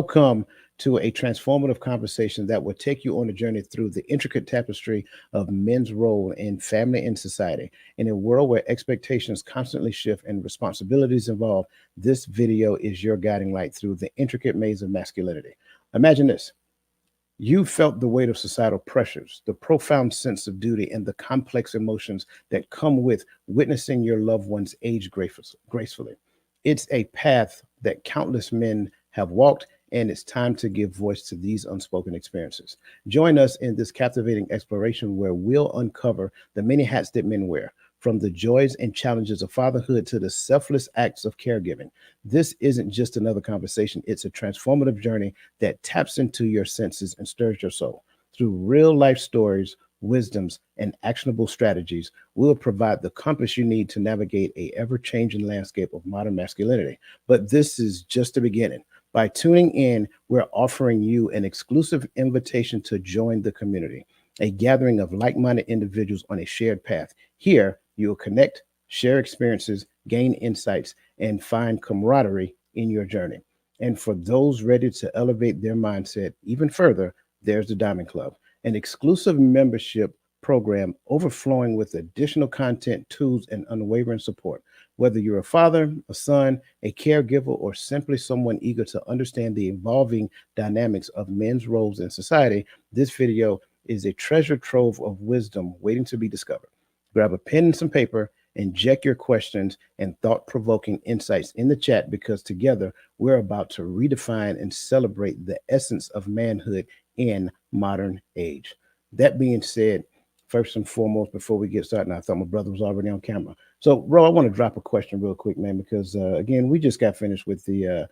Welcome to a transformative conversation that will take you on a journey through the intricate tapestry of men's role in family and society. In a world where expectations constantly shift and responsibilities evolve, this video is your guiding light through the intricate maze of masculinity. Imagine this. You felt the weight of societal pressures, the profound sense of duty, and the complex emotions that come with witnessing your loved ones age gracefully. It's a path that countless men have walked, and it's time to give voice to these unspoken experiences. Join us in this captivating exploration where we'll uncover the many hats that men wear, from the joys and challenges of fatherhood to the selfless acts of caregiving. This isn't just another conversation, it's a transformative journey that taps into your senses and stirs your soul. Through real life stories, wisdoms, and actionable strategies, we'll provide the compass you need to navigate a ever-changing landscape of modern masculinity. But this is just the beginning. By tuning in, we're offering you an exclusive invitation to join the community, a gathering of like minded individuals on a shared path. Here, you'll connect, share experiences, gain insights, and find camaraderie in your journey. And for those ready to elevate their mindset even further, there's the Diamond Club, an exclusive membership program overflowing with additional content, tools, and unwavering support. Whether you're a father, a son, a caregiver, or simply someone eager to understand the evolving dynamics of men's roles in society, this video is a treasure trove of wisdom waiting to be discovered. Grab a pen and some paper, inject your questions and thought provoking insights in the chat because together we're about to redefine and celebrate the essence of manhood in modern age. That being said, first and foremost, before we get started, I thought my brother was already on camera. So, Ro, I want to drop a question real quick, man, because again, we just got finished with the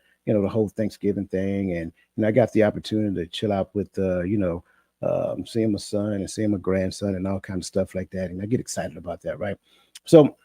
whole Thanksgiving thing, and I got the opportunity to chill out with, seeing my son and seeing my grandson and all kinds of stuff like that, and I get excited about that, right? So,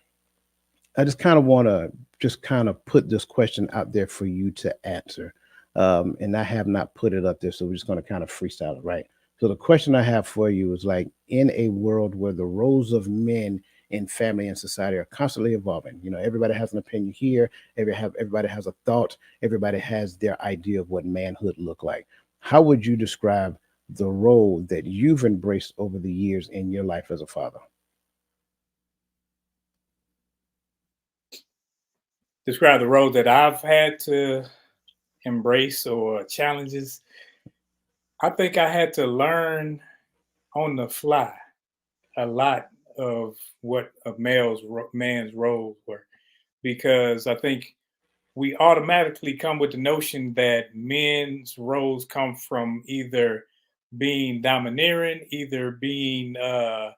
I just kind of want to just kind of put this question out there for you to answer. And I have not put it up there, so we're just going to kind of freestyle it, right? So the question I have for you is like in a world where the roles of men in family and society are constantly evolving. Everybody has an opinion here, everybody has a thought, everybody has their idea of what manhood look like. How would you describe the role that you've embraced over the years in your life as a father? Describe the role that I've had to embrace or challenges. I think I had to learn on the fly a lot of what a man's roles were, because I think we automatically come with the notion that men's roles come from either being domineering, either being the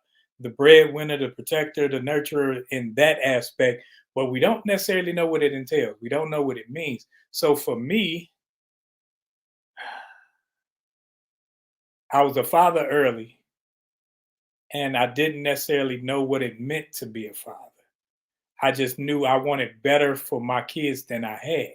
breadwinner, the protector, the nurturer in that aspect, but we don't necessarily know what it entails. We don't know what it means. So for me, I was a father early, and I didn't necessarily know what it meant to be a father. I just knew I wanted better for my kids than I had.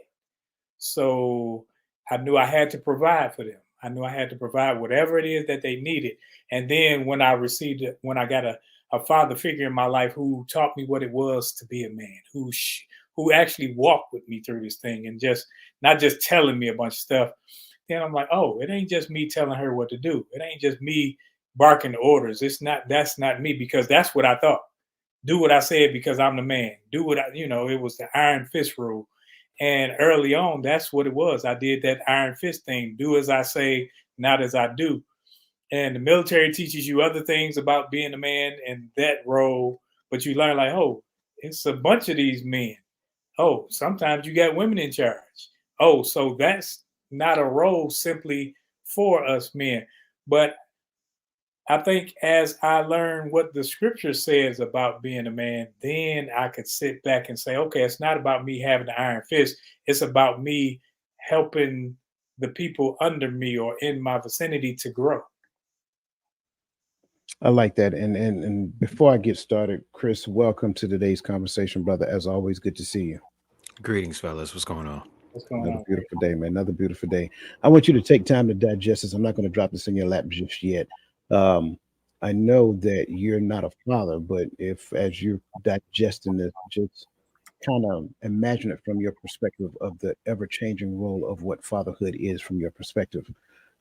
So I knew I had to provide for them. I knew I had to provide whatever it is that they needed. And then when I received it, when I got a father figure in my life who taught me what it was to be a man, who actually walked with me through this thing and just not just telling me a bunch of stuff, then I'm like, oh, it ain't just me telling her what to do. It ain't just me barking orders. That's not me, because that's what I thought. Do what I said because I'm the man. Do what it was the iron fist rule. And early on, that's what it was. I did that iron fist thing. Do as I say, not as I do. And the military teaches you other things about being a man and that role, but you learn like, oh, it's a bunch of these men. Oh, sometimes you got women in charge. Oh, so that's not a role simply for us men. But I think as I learned what the scripture says about being a man, then I could sit back and say, okay, it's not about me having the iron fist. It's about me helping the people under me or in my vicinity to grow. I like that. And before I get started, Chris, welcome to today's conversation, brother. As always, good to see you. Greetings, fellas. What's going on? What's going Another on? beautiful day, man. Another beautiful day. I want you to take time to digest this. I'm not going to drop this in your lap just yet. Um, I know that you're not a father, but if as you're digesting this, just kind of imagine it from your perspective of the ever changing role of what fatherhood is from your perspective.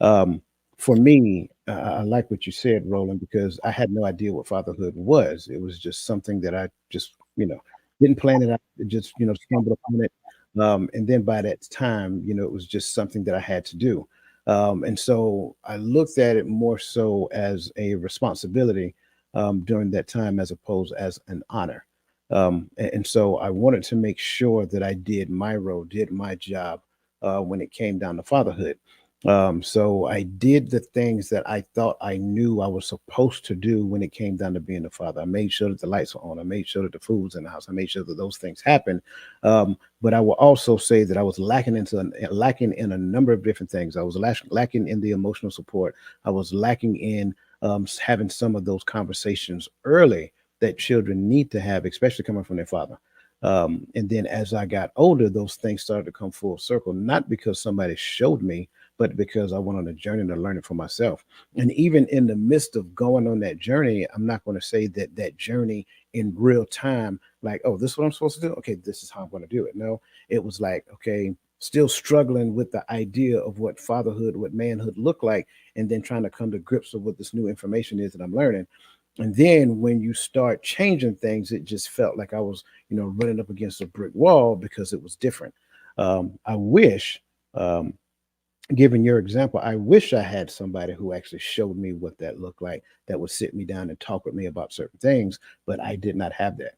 Um, for me, I like what you said, Roland, because I had no idea what fatherhood was. It was just something that I just, didn't plan it out. It just, stumbled upon it. And then by that time, it was just something that I had to do. And so I looked at it more so as a responsibility during that time as opposed as an honor. And so I wanted to make sure that I did my role, did my job when it came down to fatherhood. So I did the things that I thought I knew I was supposed to do when it came down to being a father. I made sure that the lights were on. I made sure that the food was in the house. I made sure that those things happened. But I will also say that I was lacking in a number of different things. I was lacking in the emotional support. I was lacking in having some of those conversations early that children need to have, especially coming from their father. And then as I got older, those things started to come full circle, not because somebody showed me, but because I went on a journey to learn it for myself. And even in the midst of going on that journey, I'm not going to say that that journey in real time, like, oh, this is what I'm supposed to do. Okay, this is how I'm going to do it. No, it was like, okay, still struggling with the idea of what fatherhood, what manhood looked like, and then trying to come to grips with what this new information is that I'm learning. And then when you start changing things, it just felt like I was, running up against a brick wall because it was different. I wish, um, given your example, I wish I had somebody who actually showed me what that looked like, that would sit me down and talk with me about certain things, but I did not have that.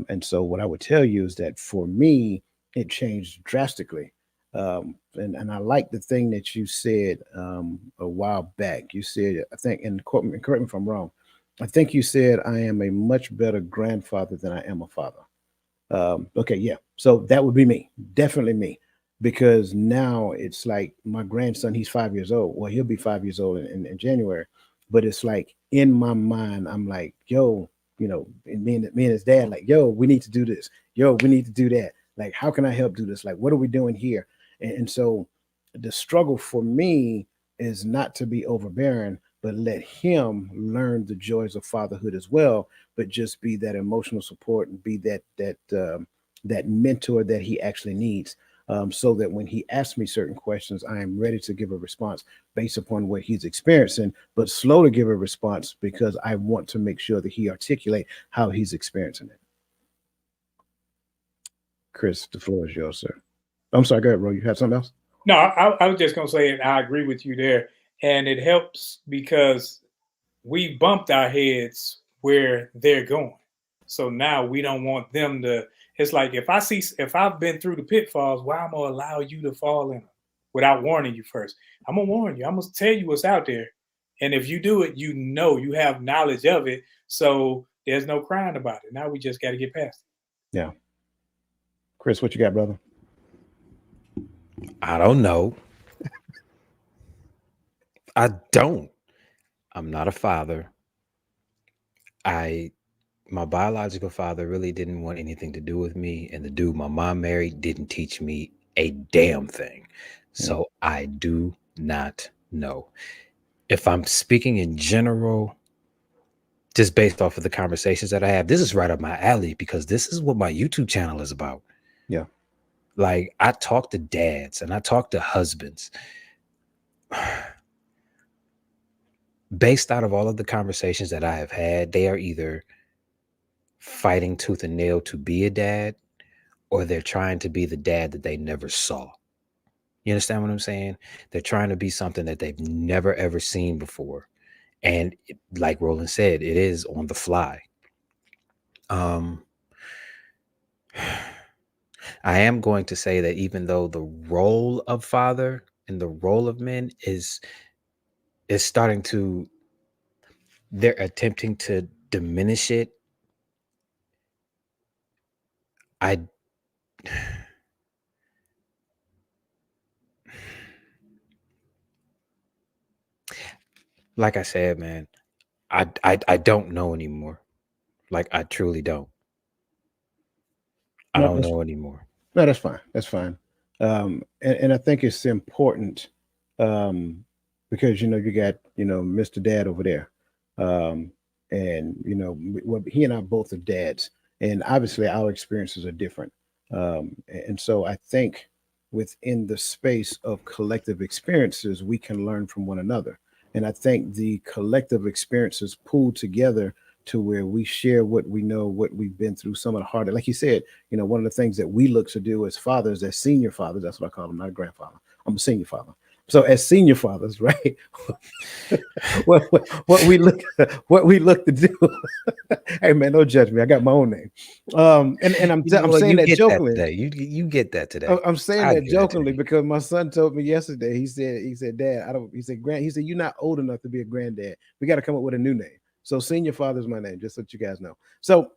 And so, what I would tell you is that for me, it changed drastically. And I like the thing that you said a while back. You said, I think, and correct me if I'm wrong, I think you said, I am a much better grandfather than I am a father. Okay, yeah. So that would be me, definitely me, because now it's like my grandson. He's 5 years old. Well, he'll be 5 years old in January, but it's like in my mind, I'm like, yo, and me and his dad, like, yo, we need to do this. Yo, we need to do that. Like, how can I help do this? Like, what are we doing here? And so the struggle for me is not to be overbearing, but let him learn the joys of fatherhood as well, but just be that emotional support and be that mentor that he actually needs. So that when he asks me certain questions, I am ready to give a response based upon what he's experiencing, but slow to give a response because I want to make sure that he articulate how he's experiencing it. Chris, the floor is yours, sir. I'm sorry, go ahead, Ro. You had something else? No, I was just gonna say, and I agree with you there. And it helps because we bumped our heads where they're going. So now we don't want them to. It's like if I've been through the pitfalls, why I'm gonna allow you to fall in them without warning you first? I'm gonna warn you. I'm gonna tell you what's out there, and if you do it, you have knowledge of it. So there's no crying about it. Now we just got to get past Yeah. Chris, what you got, brother? I don't know. I don't. I'm not a father. I My biological father really didn't want anything to do with me, and the dude my mom married didn't teach me a damn thing. Yeah. So I do not know. If I'm speaking in general, just based off of the conversations that I have, this is right up my alley because this is what my YouTube channel is about. Yeah. Like, I talk to dads and I talk to husbands. Based out of all of the conversations that I have had, they are either fighting tooth and nail to be a dad, or they're trying to be the dad that they never saw. You understand what I'm saying? They're trying to be something that they've never ever seen before. And like Roland said, it is on the fly. Um, I am going to say that even though the role of father and the role of men is starting to, they're attempting to diminish it. I Like I said, man, I don't know anymore. Like, I truly don't. I No, don't know anymore. no, that's fine. That's fine. And I think it's important um, because you got Mr. Dad over there, um, and well, he and I both are dads, And obviously our experiences are different. And so I think within the space of collective experiences, we can learn from one another. And I think the collective experiences pool together to where we share what we know, what we've been through, some of the harder. Like you said, one of the things that we look to do as fathers, as senior fathers, that's what I call them, not a grandfather. I'm a senior father. So as senior fathers, right? what we look what we look to do. Hey man, don't judge me. I got my own name. And I'm You know I'm what? saying You that get that jokingly. today. You get that today. I'm saying I that give it to jokingly you. because my son told me yesterday. He said, Dad, I don't. He said, you're not old enough to be a granddad. We got to come up with a new name. So senior father is my name, just so that you guys know. So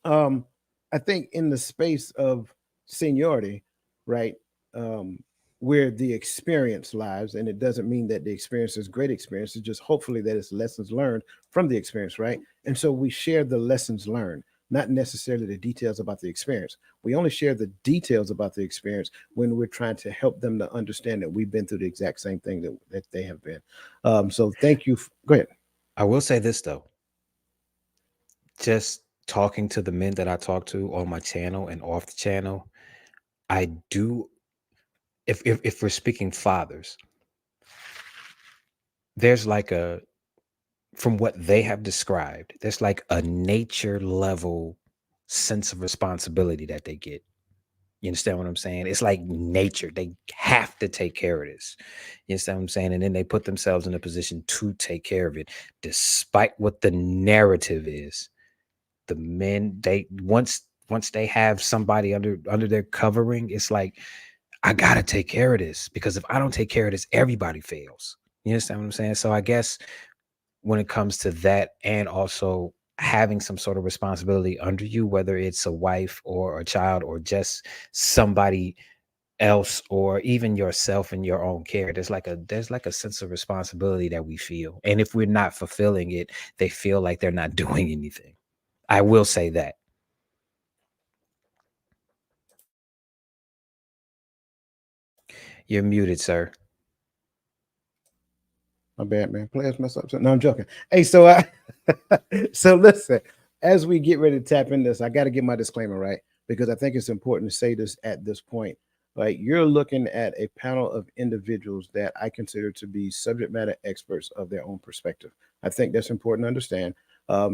um, I think in the space of seniority, right, um, where the experience lies, and it doesn't mean that the experience is great experience. It's just hopefully that it's lessons learned from the experience, right? And so we share the lessons learned, not necessarily the details about the experience. We only share the details about the experience when we're trying to help them to understand that we've been through the exact same thing that they have been. So thank you. Go ahead. I will say this though. Just talking to the men that I talk to on my channel and off the channel, I do if we're speaking fathers, there's like a from what they have described, there's like a nature level sense of responsibility that they get. You understand what I'm saying? It's like nature. They have to take care of this. You understand what I'm saying? And then they put themselves in a position to take care of it, despite what the narrative is. The men, they once they have somebody under their covering, it's like, I gotta take care of this because if I don't take care of this, everybody fails. You understand what I'm saying? So I guess when it comes to that, and also having some sort of responsibility under you, whether it's a wife or a child or just somebody else or even yourself in your own care, there's like a sense of responsibility that we feel, and if we're not fulfilling it, they feel like they're not doing anything. I will say that. You're muted, sir. My bad, man. Players mess up. No, I'm joking. Hey, so so listen, as we get ready to tap in this, I got to get my disclaimer right because I think it's important to say this at this point. Like you're looking at a panel of individuals that I consider to be subject matter experts of their own perspective. I think that's important to understand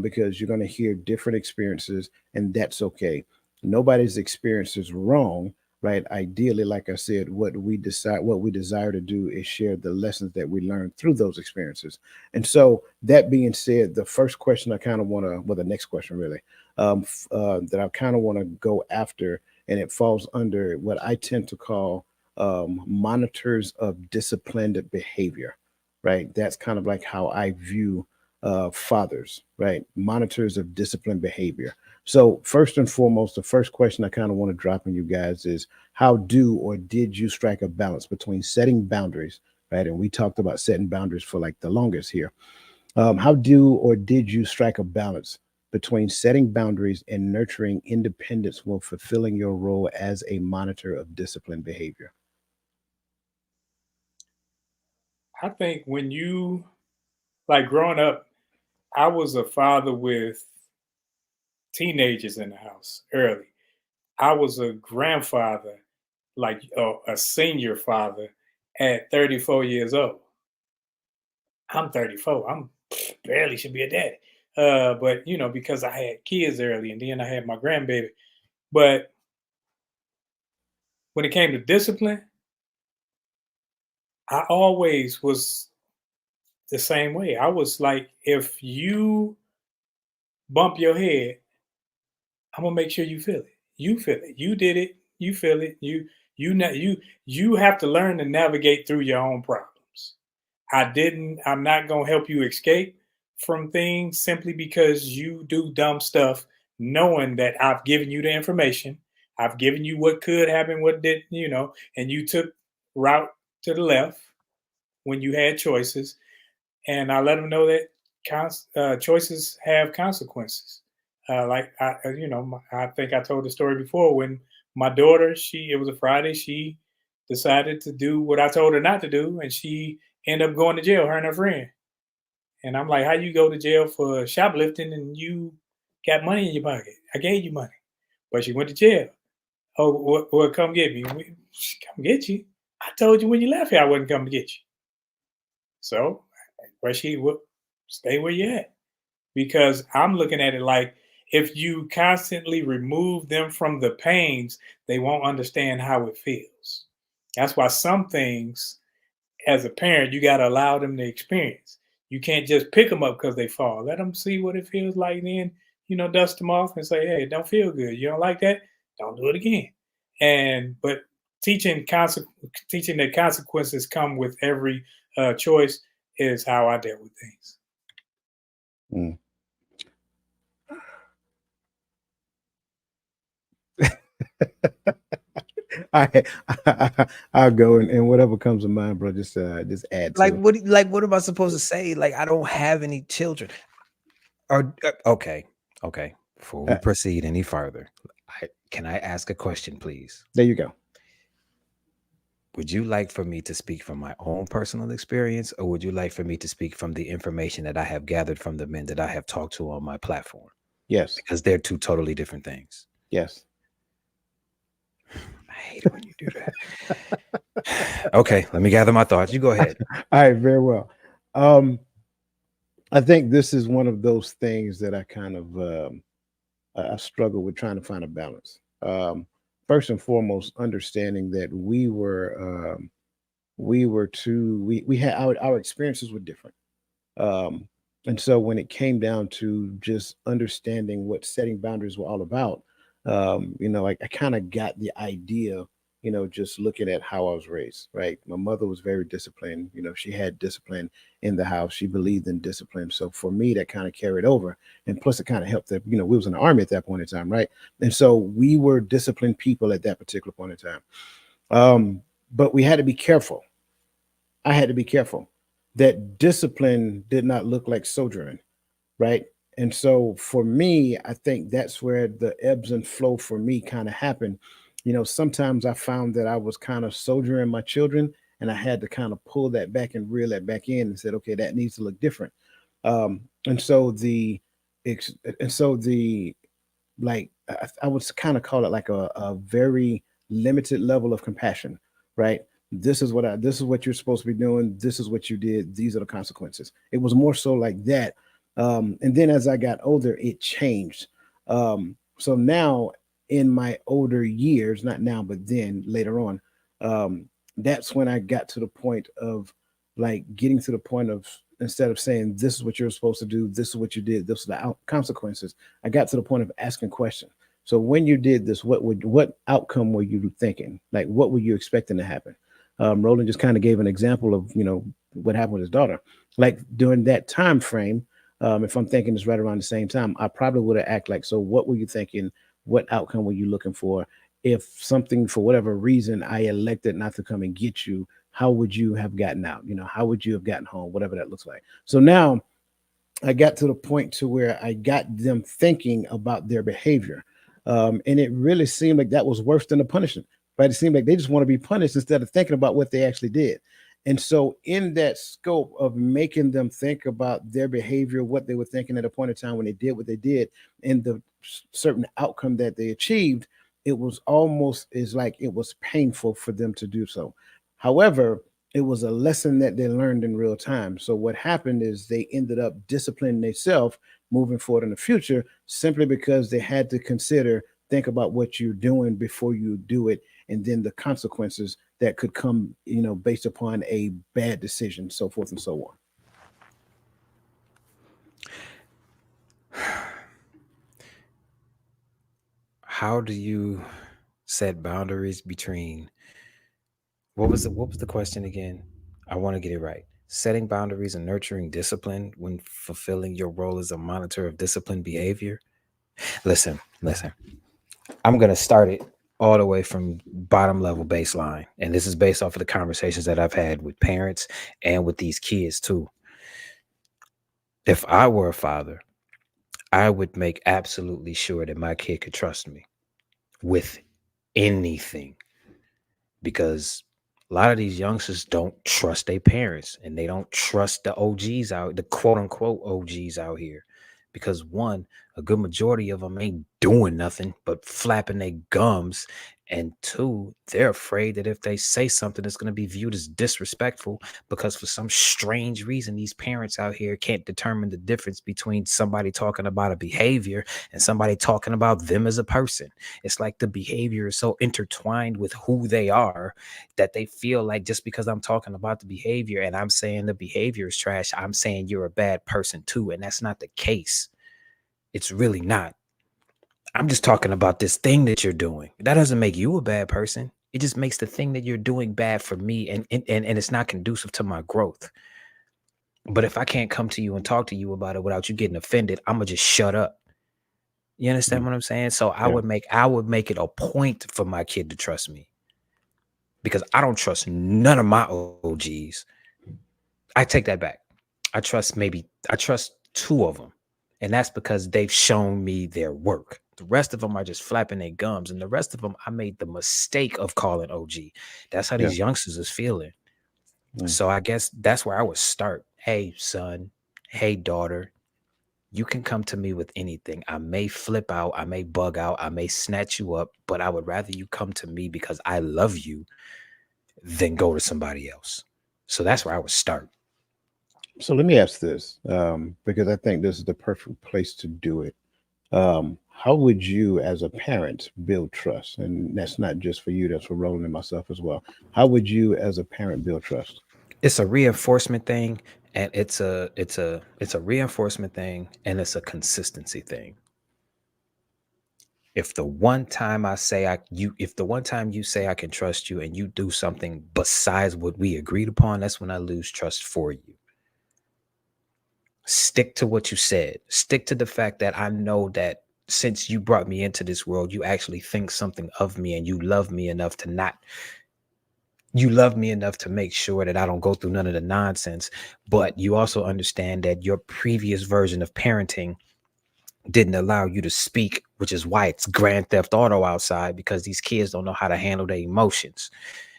because you're going to hear different experiences, and that's okay. Nobody's experience is wrong, right? Ideally, like I said, what we desire to do is share the lessons that we learned through those experiences. And so that being said, the first question I kind of want to, well, the next question really, that I kind of want to go after, and it falls under what I tend to call monitors of disciplined behavior, right? That's kind of like how I view fathers, right? Monitors of disciplined behavior. So, first and foremost, the first question I kind of want to drop on you guys is how do or did you strike a balance between setting boundaries, right? And we talked about setting boundaries for like the longest here. How do or did you strike a balance between setting boundaries and nurturing independence while fulfilling your role as a monitor of disciplined behavior? I think when you like growing up, I was a father with teenagers in the house early. I was a grandfather, like a senior father at 34 years old. I'm 34. I'm barely should be a daddy. But because I had kids early and then I had my grandbaby. But when it came to discipline, I always was the same way. I was like, if you bump your head, I'm gonna make sure you feel it. You feel it. You did it. You feel it. You have to learn to navigate through your own problems. I'm not going to help you escape from things simply because you do dumb stuff, knowing that I've given you the information. I've given you what could happen, what did, and you took route to the left when you had choices. And I let them know that choices have consequences. I think I told the story before when my daughter, it was a Friday, she decided to do what I told her not to do, and she ended up going to jail, her and her friend. And I'm like, how you go to jail for shoplifting and you Got money in your pocket. I gave you money, but you went to jail. Oh, well, come get me. Come get you. I told you when you left here I wasn't coming to get you. So, where she would stay where you at. Because I'm looking at it like if you constantly remove them from the pains, they won't understand how it feels. That's why some things, as a parent, you got to allow them to experience. You can't just pick them up because they fall. Let them see what it feels like, and then dust them off and say, "Hey, it don't feel good. You don't like that? Don't do it again." And but teaching that consequences come with every choice is how I deal with things. Mm. I, I'll go and whatever comes to mind, bro. Just add Like to it. what am I supposed to say? Like, I don't have any children. Or okay. Before we Uh, proceed any further, can I ask a question, please? there you go. Would you like for me to speak from my own personal experience, or would you like for me to speak from the information that I have gathered from the men that I have talked to on my platform? Yes. Because they're two totally different things. Yes. I hate it when you do that. Okay, let me gather my thoughts. You go ahead. All right. Very well. I think this is one of those things that I kind of I struggle with trying to find a balance. First and foremost, understanding that we had our experiences were different. Um, and so when it came down to just understanding what setting boundaries were all about, I kind of got the idea, just looking at how I was raised, right? My mother was very disciplined. She had discipline in the house. She believed in discipline. So for me, that kind of carried over. And plus it kind of helped that, we was in the army at that point in time, right? And so we were disciplined people at that particular point in time. But we had to be careful. I had to be careful that discipline did not look like sojourning, right? And so for me, I think that's where the ebbs and flow for me kind of happened. Sometimes I found that I was kind of sojourning my children, and I had to kind of pull that back and reel that back in and said, okay, that needs to look different. And so the like I would kind of call it like a very limited level of compassion, right? This is what you're supposed to be doing. This is what you did. These are the consequences. It was more so like that. And then as I got older, it changed. So now in my older years, not now, but then later on, um, that's when I got to the point of like getting to the point of instead of saying this is what you're supposed to do, this is what you did, this is the consequences. I got to the point of asking questions. So when you did this, what outcome were you thinking? Like what were you expecting to happen? Roland just kind of gave an example of what happened with his daughter. Like during that time frame, if I'm thinking it's right around the same time, I probably would have acted like, so what were you thinking? What outcome were you looking for? If something for whatever reason I elected not to come and get you, how would you have gotten out? How would you have gotten home? Whatever that looks like. So now I got to the point to where I got them thinking about their behavior. And it really seemed like that was worse than the punishment. Right? It seemed like they just want to be punished instead of thinking about what they actually did. And so, in that scope of making them think about their behavior, what they were thinking at a point in time when they did what they did, and the certain outcome that they achieved, it was almost as like it was painful for them to do so. However, it was a lesson that they learned in real time. So what happened is they ended up disciplining themselves moving forward in the future simply because they had to think about what you're doing before you do it, and then the consequences that could come, based upon a bad decision, so forth and so on. How do you set boundaries between what was the question again? I want to get it right. Setting boundaries and nurturing discipline when fulfilling your role as a monitor of disciplined behavior. Listen. I'm gonna start it all the way from bottom level baseline. And this is based off of the conversations that I've had with parents and with these kids too. If I were a father, I would make absolutely sure that my kid could trust me with anything, because a lot of these youngsters don't trust their parents, and they don't trust the OGs out, the quote unquote OGs out here, because one, a good majority of them ain't doing nothing but flapping their gums. And two, they're afraid that if they say something, it's going to be viewed as disrespectful because for some strange reason, these parents out here can't determine the difference between somebody talking about a behavior and somebody talking about them as a person. It's like the behavior is so intertwined with who they are that they feel like just because I'm talking about the behavior and I'm saying the behavior is trash, I'm saying you're a bad person too. And that's not the case. It's really not. I'm just talking about this thing that you're doing. That doesn't make you a bad person. It just makes the thing that you're doing bad for me, and it's not conducive to my growth. But if I can't come to you and talk to you about it without you getting offended, I'm gonna just shut up. You understand Mm. what I'm saying? So I Yeah. would make it a point for my kid to trust me because I don't trust none of my OGs. I take that back. I trust two of them. And that's because they've shown me their work. The rest of them are just flapping their gums. And the rest of them, I made the mistake of calling OG. That's how Yeah. these youngsters is feeling. Mm. So I guess that's where I would start. Hey, son. Hey, daughter. You can come to me with anything. I may flip out. I may bug out. I may snatch you up. But I would rather you come to me because I love you than go to somebody else. So that's where I would start. So let me ask this, because I think this is the perfect place to do it. How would you, as a parent, build trust? And that's not just for you; that's for Roland and myself as well. How would you, as a parent, build trust? It's a reinforcement thing, and it's a reinforcement thing, and it's a consistency thing. If the one time I say I you if the one time you say I can trust you and you do something besides what we agreed upon, that's when I lose trust for you. Stick to what you said. Stick to the fact that I know that since you brought me into this world, you actually think something of me and you love me enough to make sure that I don't go through none of the nonsense. But you also understand that your previous version of parenting didn't allow you to speak, which is why it's grand theft auto outside because these kids don't know how to handle their emotions.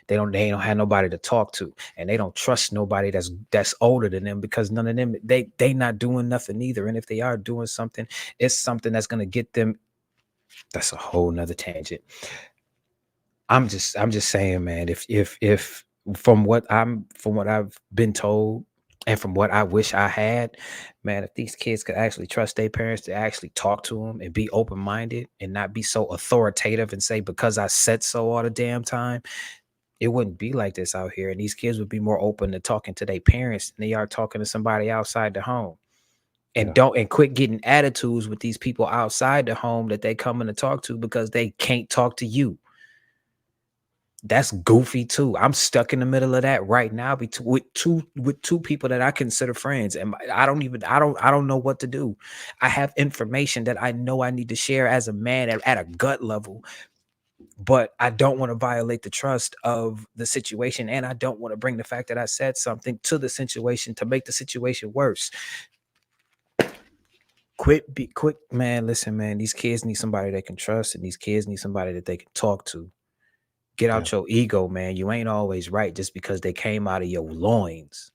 They don't have nobody to talk to, and they don't trust nobody that's older than them because none of them they not doing nothing either. And if they are doing something, it's something that's gonna get them. That's a whole nother tangent. I'm just saying, man, if from what I've been told and from what I wish I had, man, if these kids could actually trust their parents to actually talk to them and be open-minded and not be so authoritative and say because I said so all the damn time, it wouldn't be like this out here. And these kids would be more open to talking to their parents than they are talking to somebody outside the home. And Yeah. don't and quit getting attitudes with these people outside the home that they coming to talk to because they can't talk to you. That's goofy too. I'm stuck in the middle of that right now with two people that I consider friends, and I don't know what to do. I have information that I know I need to share as a man at a gut level, but I don't want to violate the trust of the situation, and I don't want to bring the fact that I said something to the situation to make the situation worse. Quick, man. Listen, man. These kids need somebody they can trust, and these kids need somebody that they can talk to. Get Yeah. out your ego, man. You ain't always right just because they came out of your loins.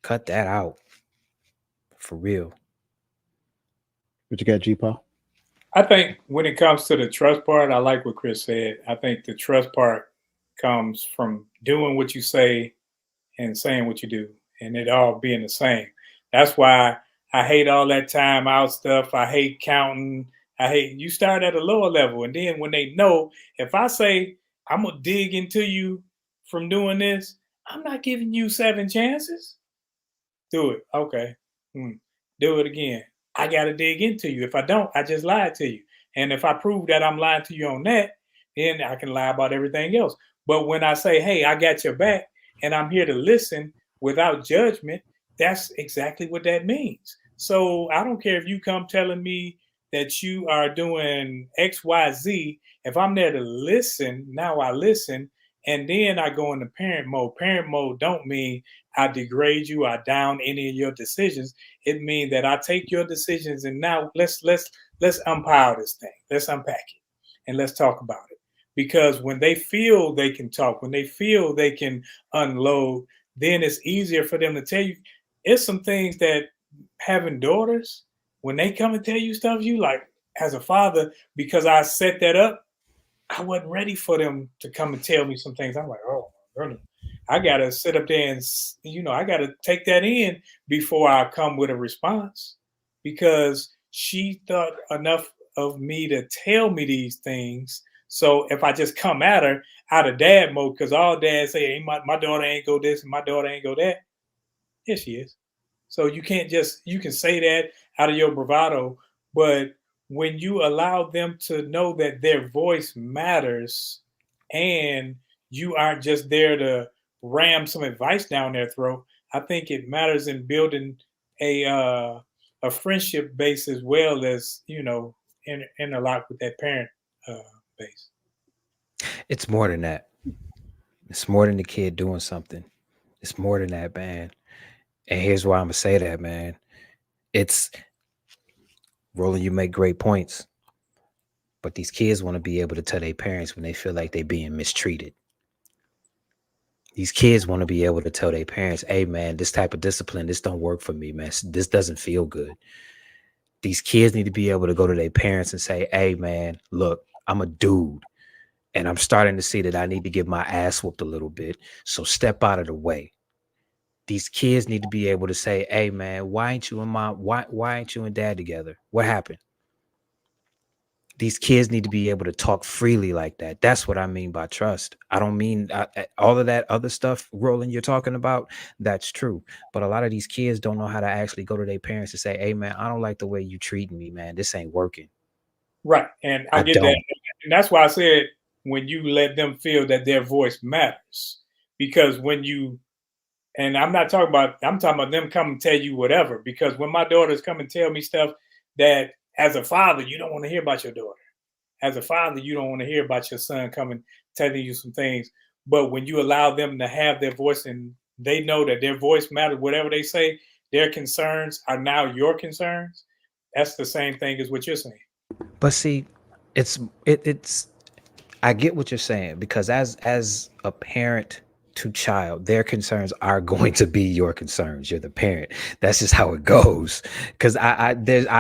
Cut that out for real. What you got, G Paul? I think when it comes to the trust part, I like what Chris said. I think the trust part comes from doing what you say and saying what you do, and it all being the same. That's why I hate all that time out stuff. I hate counting. I hate you start at a lower level, and then when they know, if I say I'm gonna dig into you from doing this, I'm not giving you seven chances. Do it. Okay. Hmm. Do it again. I got to dig into you. If I don't, I just lied to you. And if I prove that I'm lying to you on that, then I can lie about everything else. But when I say, hey, I got your back and I'm here to listen without judgment, that's exactly what that means. So I don't care if you come telling me that you are doing X, Y, Z. If I'm there to listen, now I listen. And then I go into parent mode. Parent mode don't mean I degrade you, I down any of your decisions. It means that I take your decisions and now let's umpire this thing. Let's unpack it and let's talk about it. Because when they feel they can talk, when they feel they can unload, then it's easier for them to tell you. It's some things that having daughters, when they come and tell you stuff, you like, as a father, because I set that up, I wasn't ready for them to come and tell me some things. I'm like, oh my goodness, I gotta sit up there and I gotta take that in before I come with a response, because she thought enough of me to tell me these things. So if I just come at her out of dad mode, because all dads say, hey, my daughter ain't go this and my daughter ain't go that. Here she is. So you can say that out of your bravado, but when you allow them to know that their voice matters and you aren't just there to ram some advice down their throat, I think it matters in building a uh, a friendship base as well as interlock with that parent uh, base. It's more than that. It's more than the kid doing something. It's more than that, man. And here's why I'm gonna say that, man. It's Roland, you make great points, but these kids want to be able to tell their parents when they feel like they're being mistreated. These kids want to be able to tell their parents, hey man, this type of discipline, this don't work for me, man. This doesn't feel good. These kids need to be able to go to their parents and say, hey man, look, I'm a dude and I'm starting to see that I need to get my ass whooped a little bit. So step out of the way. These kids need to be able to say, hey man, why ain't you and mom, why ain't you and dad together? What happened? These kids need to be able to talk freely like that. That's what I mean by trust. I don't mean all of that other stuff, Roland, you're talking about. That's true. But a lot of these kids don't know how to actually go to their parents and say, hey, man, I don't like the way you treating me, man. This ain't working. Right. And I I get that. don't. And that's why I said when you let them feel that their voice matters. Because when you and I'm talking about them come and tell you whatever. Because when my daughters come and tell me stuff that as a father, you don't want to hear about your daughter. As a father, you don't want to hear about your son coming telling you some things. But when you allow them to have their voice and they know that their voice matters, whatever they say, their concerns are now your concerns. That's the same thing as what you're saying. But see, it's I get what you're saying because as a parent to child, their concerns are going to be your concerns. You're the parent. That's just how it goes. Because I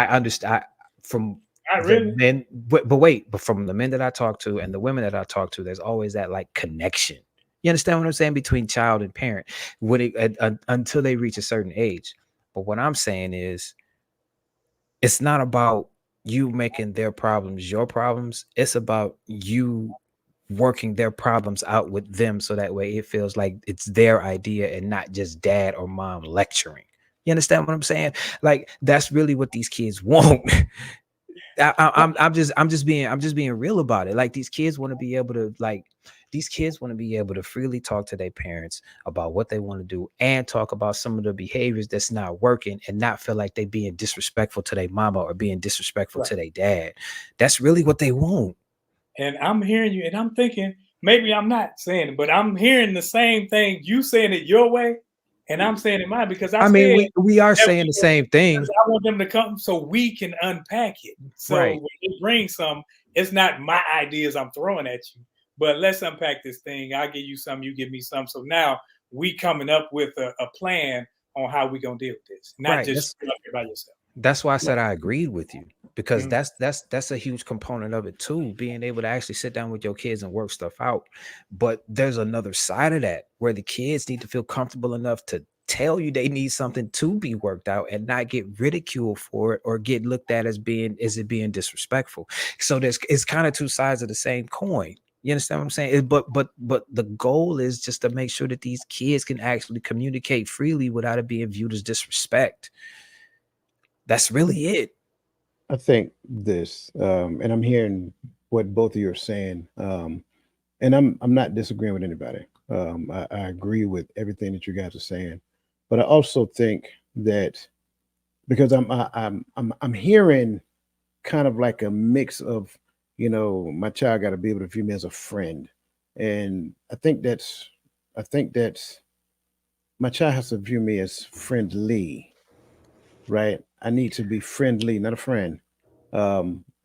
understand from Not the really. men, but wait, but from the men that I talk to and the women that I talk to, there's always that like connection. You understand what I'm saying between child and parent when until they reach a certain age. But what I'm saying is, it's not about you making their problems your problems. It's about you working their problems out with them so that way it feels like it's their idea and not just dad or mom lecturing. You understand what I'm saying? Like that's really what these kids want. I'm just being real about it. Like these kids want to be able to these kids want to be able to freely talk to their parents about what they want to do and talk about some of the behaviors that's not working and not feel like they being disrespectful to their mama or being disrespectful Right. to their dad. That's really what they want. And I'm hearing you, and I'm thinking maybe I'm not saying it, but I'm hearing the same thing. You saying it your way, and I'm saying it mine because I I mean, said we are that saying the same thing, because I want them to come so we can unpack it. So right? when you bring some, it's not my ideas I'm throwing at you, but let's unpack this thing. I'll give you some, you give me some. So now we coming up with a plan on how we gonna deal with this, not Right. just you up here by yourself. That's why I said I agreed with you because Mhm. that's a huge component of it too, being able to actually sit down with your kids and work stuff out. But there's another side of that where the kids need to feel comfortable enough to tell you they need something to be worked out and not get ridiculed for it or get looked at as being disrespectful. So it's kind of two sides of the same coin. You understand what I'm saying? But the goal is just to make sure that these kids can actually communicate freely without it being viewed as disrespect. That's really it. I think this, and I'm hearing what both of you are saying, and I'm not disagreeing with anybody. I agree with everything that you guys are saying, but I also think that because I'm hearing kind of like a mix of, my child got to be able to view me as a friend, and I think that's my child has to view me as friendly, right? I need to be friendly, not a friend,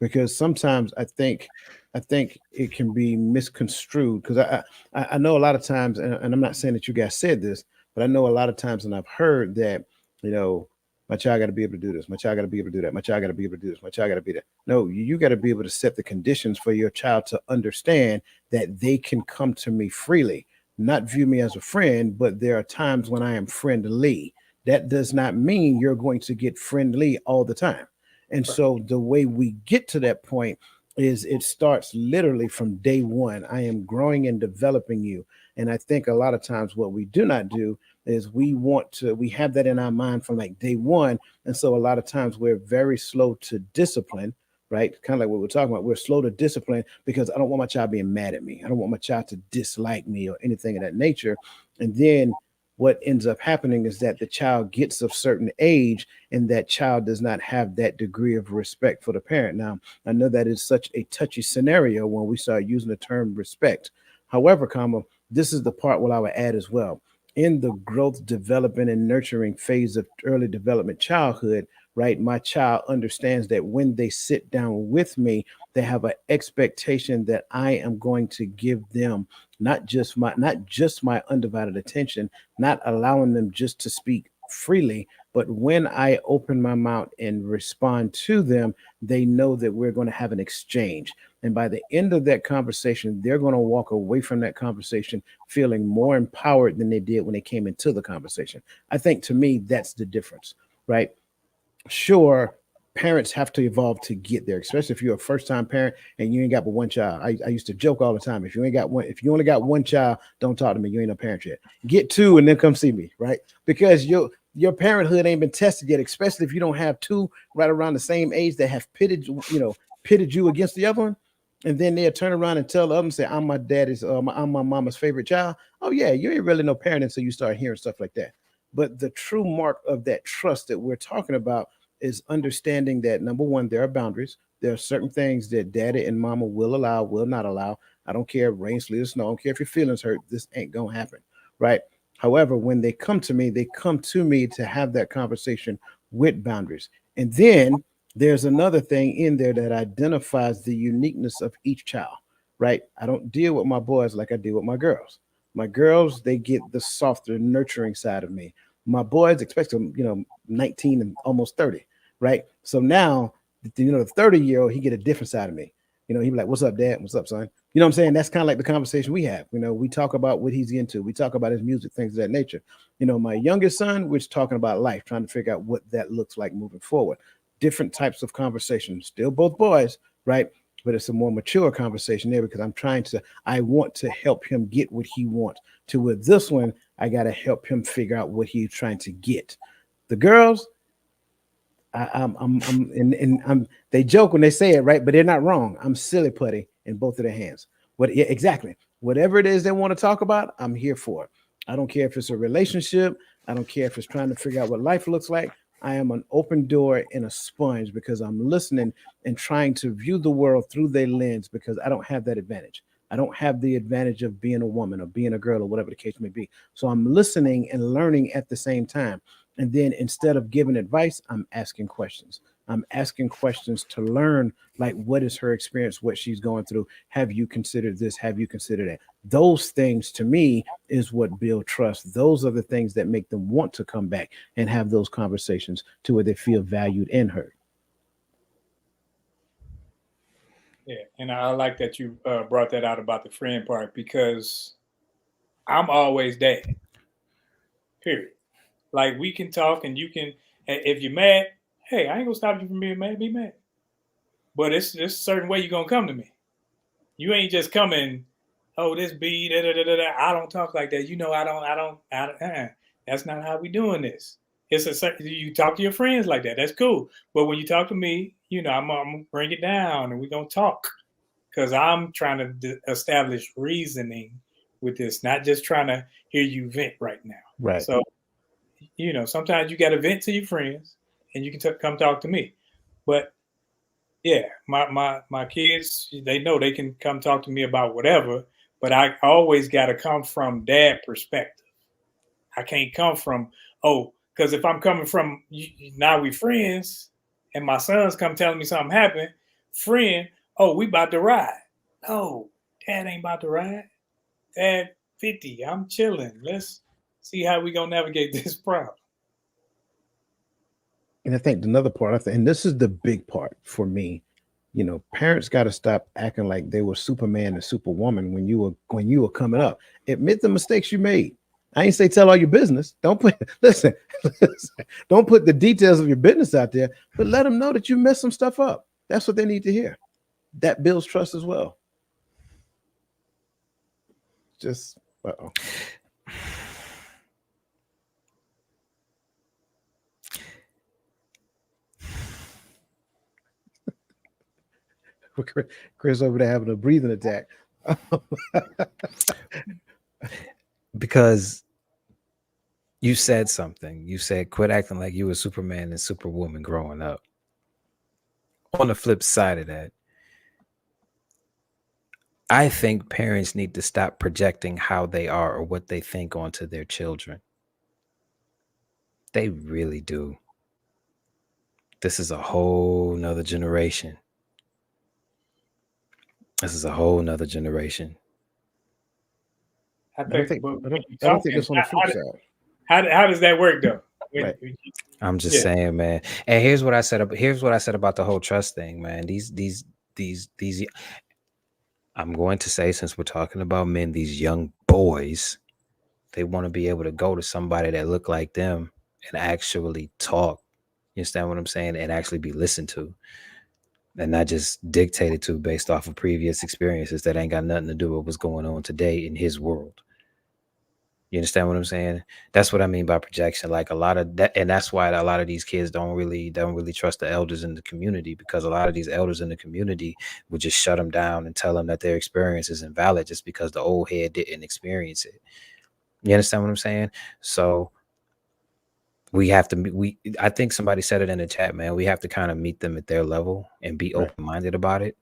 because sometimes I think it can be misconstrued because I know a lot of times, and I'm not saying that you guys said this, but I know a lot of times, and I've heard that, you know. My child got to be able to do this. My child got to be able to do that. My child got to be able to do this. My child got to be that. No, you got to be able to set the conditions for your child to understand that they can come to me freely, not view me as a friend, but there are times when I am friendly. That does not mean you're going to get friendly all the time. And Right. so the way we get to that point is it starts literally from day one. I am growing and developing you. And I think a lot of times what we do not do is we have that in our mind from like day one. And so a lot of times we're very slow to discipline, right? Kind of like what we're talking about. We're slow to discipline because I don't want my child being mad at me. I don't want my child to dislike me or anything of that nature. And then what ends up happening is that the child gets of certain age and that child does not have that degree of respect for the parent. Now, I know that is such a touchy scenario when we start using the term respect. However, this is the part what I would add as well. In the growth, development, and nurturing phase of early development childhood, right? My child understands that when they sit down with me, they have an expectation that I am going to give them not just my undivided attention, not allowing them just to speak freely, but when I open my mouth and respond to them, they know that we're going to have an exchange. And by the end of that conversation, they're going to walk away from that conversation feeling more empowered than they did when they came into the conversation. I think to me, that's the difference, right? Sure, parents have to evolve to get there, especially if you're a first time parent and you ain't got but one child. I used to joke all the time. If you only got one child, don't talk to me. You ain't a parent yet. Get two and then come see me, right? Because your parenthood ain't been tested yet, especially if you don't have two right around the same age that have pitted you against the other one. And then they'll turn around and tell the other and say, I'm my mama's favorite child. Oh yeah, you ain't really no parent until you start hearing stuff like that. But the true mark of that trust that we're talking about is understanding that number one, there are boundaries. There are certain things that daddy and mama will allow, will not allow. I don't care if rain, sleet, or snow. I don't care if your feelings hurt. This ain't gonna happen, right? However, when they come to me to have that conversation with boundaries. And then there's another thing in there that identifies the uniqueness of each child, right? I don't deal with my boys like I deal with my girls. My girls, they get the softer, nurturing side of me. My boys, expect them, 19 and almost 30, right? So now, the 30-year-old, he get a different side of me. He be like, "What's up, Dad? What's up, son?" You know what I'm saying? That's kind of like the conversation we have. We talk about what he's into. We talk about his music, things of that nature. My youngest son, we're talking about life, trying to figure out what that looks like moving forward. Different types of conversations. Still both boys, right? But it's a more mature conversation there because I want to help him get what he wants. To with this one, I got to help him figure out what he's trying to get. The girls, they joke when they say it, right? But they're not wrong. I'm silly putty in both of their hands. Yeah, exactly. Whatever it is they want to talk about, I'm here for it. I don't care if it's a relationship. I don't care if it's trying to figure out what life looks like. I am an open door and a sponge because I'm listening and trying to view the world through their lens because I don't have that advantage. I don't have the advantage of being a woman or being a girl or whatever the case may be. So I'm listening and learning at the same time. And then instead of giving advice, I'm asking questions. I'm asking questions to learn, like, what is her experience, what she's going through. Have you considered this? Have you considered that? Those things to me is what build trust. Those are the things that make them want to come back and have those conversations to where they feel valued and heard. Yeah, and I like that you brought that out about the friend part because I'm always dad. Period. Like we can talk, and you can. If you're mad, hey, I ain't gonna stop you from being mad. Be mad, but it's a certain way you're gonna come to me. You ain't just coming. Oh, this be da da da da. I don't talk like that. I don't. That's not how we doing this. It's a certain. You talk to your friends like that. That's cool. But when you talk to me, I'm gonna bring it down, and we're gonna talk because I'm trying to establish reasoning with this, not just trying to hear you vent right now. Right. So, sometimes you got to vent to your friends and you can come talk to me. But yeah, my kids, they know they can come talk to me about whatever, but I always got to come from dad perspective. I can't come from, oh, because if I'm coming from now we friends and my sons come telling me something happened, friend, oh, we about to ride. No, dad ain't about to ride. Dad 50, I'm chilling. Let's see how we gonna navigate this problem. And I think another part, and this is the big part for me, parents got to stop acting like they were Superman and Superwoman when you were coming up. Admit the mistakes you made. I ain't say tell all your business. Don't put listen, listen, don't put the details of your business out there, but let them know that you messed some stuff up. That's what they need to hear. That builds trust as well. Just uh-oh. Chris over there having a breathing attack. Because you said something. You said quit acting like you were Superman and Superwoman growing up. On the flip side of that, I think parents need to stop projecting how they are or what they think onto their children. They really do. This is a whole nother generation. This is a whole nother generation. I I don't think, think but I don't think that's on the flip side. how does that work though? Right. I'm just saying, man. And here's what I said about the whole trust thing, man. These I'm going to say, since we're talking about men, these young boys, they want to be able to go to somebody that look like them and actually talk. You understand what I'm saying? And actually be listened to. And not just dictated to based off of previous experiences that ain't got nothing to do with what's going on today in his world. You understand what I'm saying? That's what I mean by projection. Like a lot of that, and that's why a lot of these kids don't really trust the elders in the community, because a lot of these elders in the community would just shut them down and tell them that their experience is invalid just because the old head didn't experience it. You understand what I'm saying? So we have to I think somebody said it in the chat, man. We have to kind of meet them at their level and be Right. open-minded about it,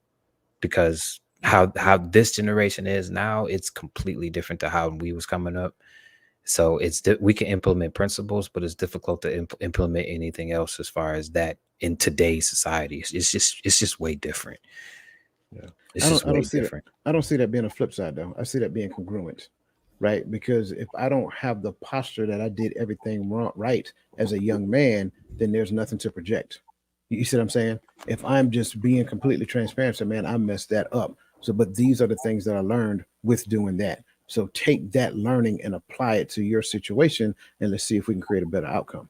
because how this generation is now, it's completely different to how we was coming up. So we can implement principles, but it's difficult to implement anything else as far as that in today's society. It's just way different. Yeah. It's just way see different. I don't see that being a flip side though. I see that being congruent, right? Because if I don't have the posture that I did everything wrong right as a young man, then there's nothing to project. You see what I'm saying? If I'm just being completely transparent, so man, I messed that up. So, but these are the things that I learned with doing that. So take that learning and apply it to your situation, and let's see if we can create a better outcome.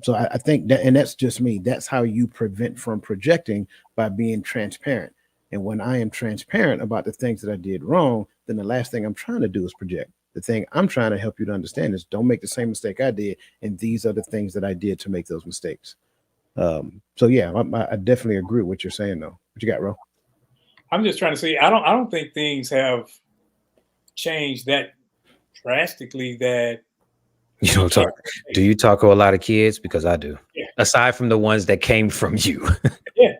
So I think that, and that's just me. That's how you prevent from projecting, by being transparent. And when I am transparent about the things that I did wrong, then the last thing I'm trying to do is project. The thing I'm trying to help you to understand is don't make the same mistake I did, and these are the things that I did to make those mistakes. So yeah, I definitely agree with what you're saying though. What you got, Ro? I'm just trying to see. I don't think things have changed that drastically. That You you don't can't. talk. Do you talk to a lot of kids? Because I do. Yeah, Aside from the ones that came from you. yeah,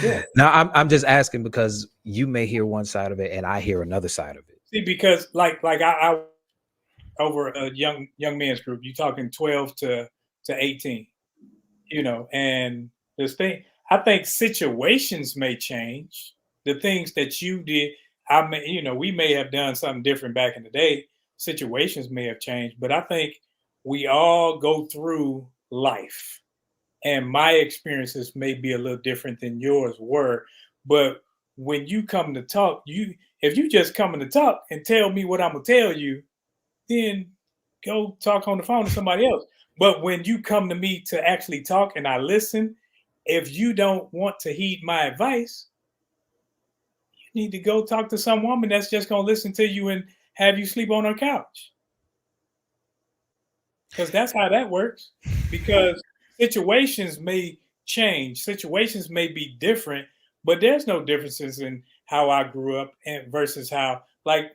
yeah. Now I'm just asking because you may hear one side of it and I hear another side of it. See, because I over a young men's group, you talking 12 to 18, and this thing, I think situations may change. The things that you did, we may have done something different back in the day. Situations may have changed, but I think we all go through life, and my experiences may be a little different than yours were. But when you come to talk, if you just coming to talk and tell me what I'm gonna tell you, then go talk on the phone to somebody else. But when you come to me to actually talk and I listen, if you don't want to heed my advice, you need to go talk to some woman that's just going to listen to you and have you sleep on her couch. Because that's how that works. Because situations may change, situations may be different, but there's no differences in how I grew up and versus how, like,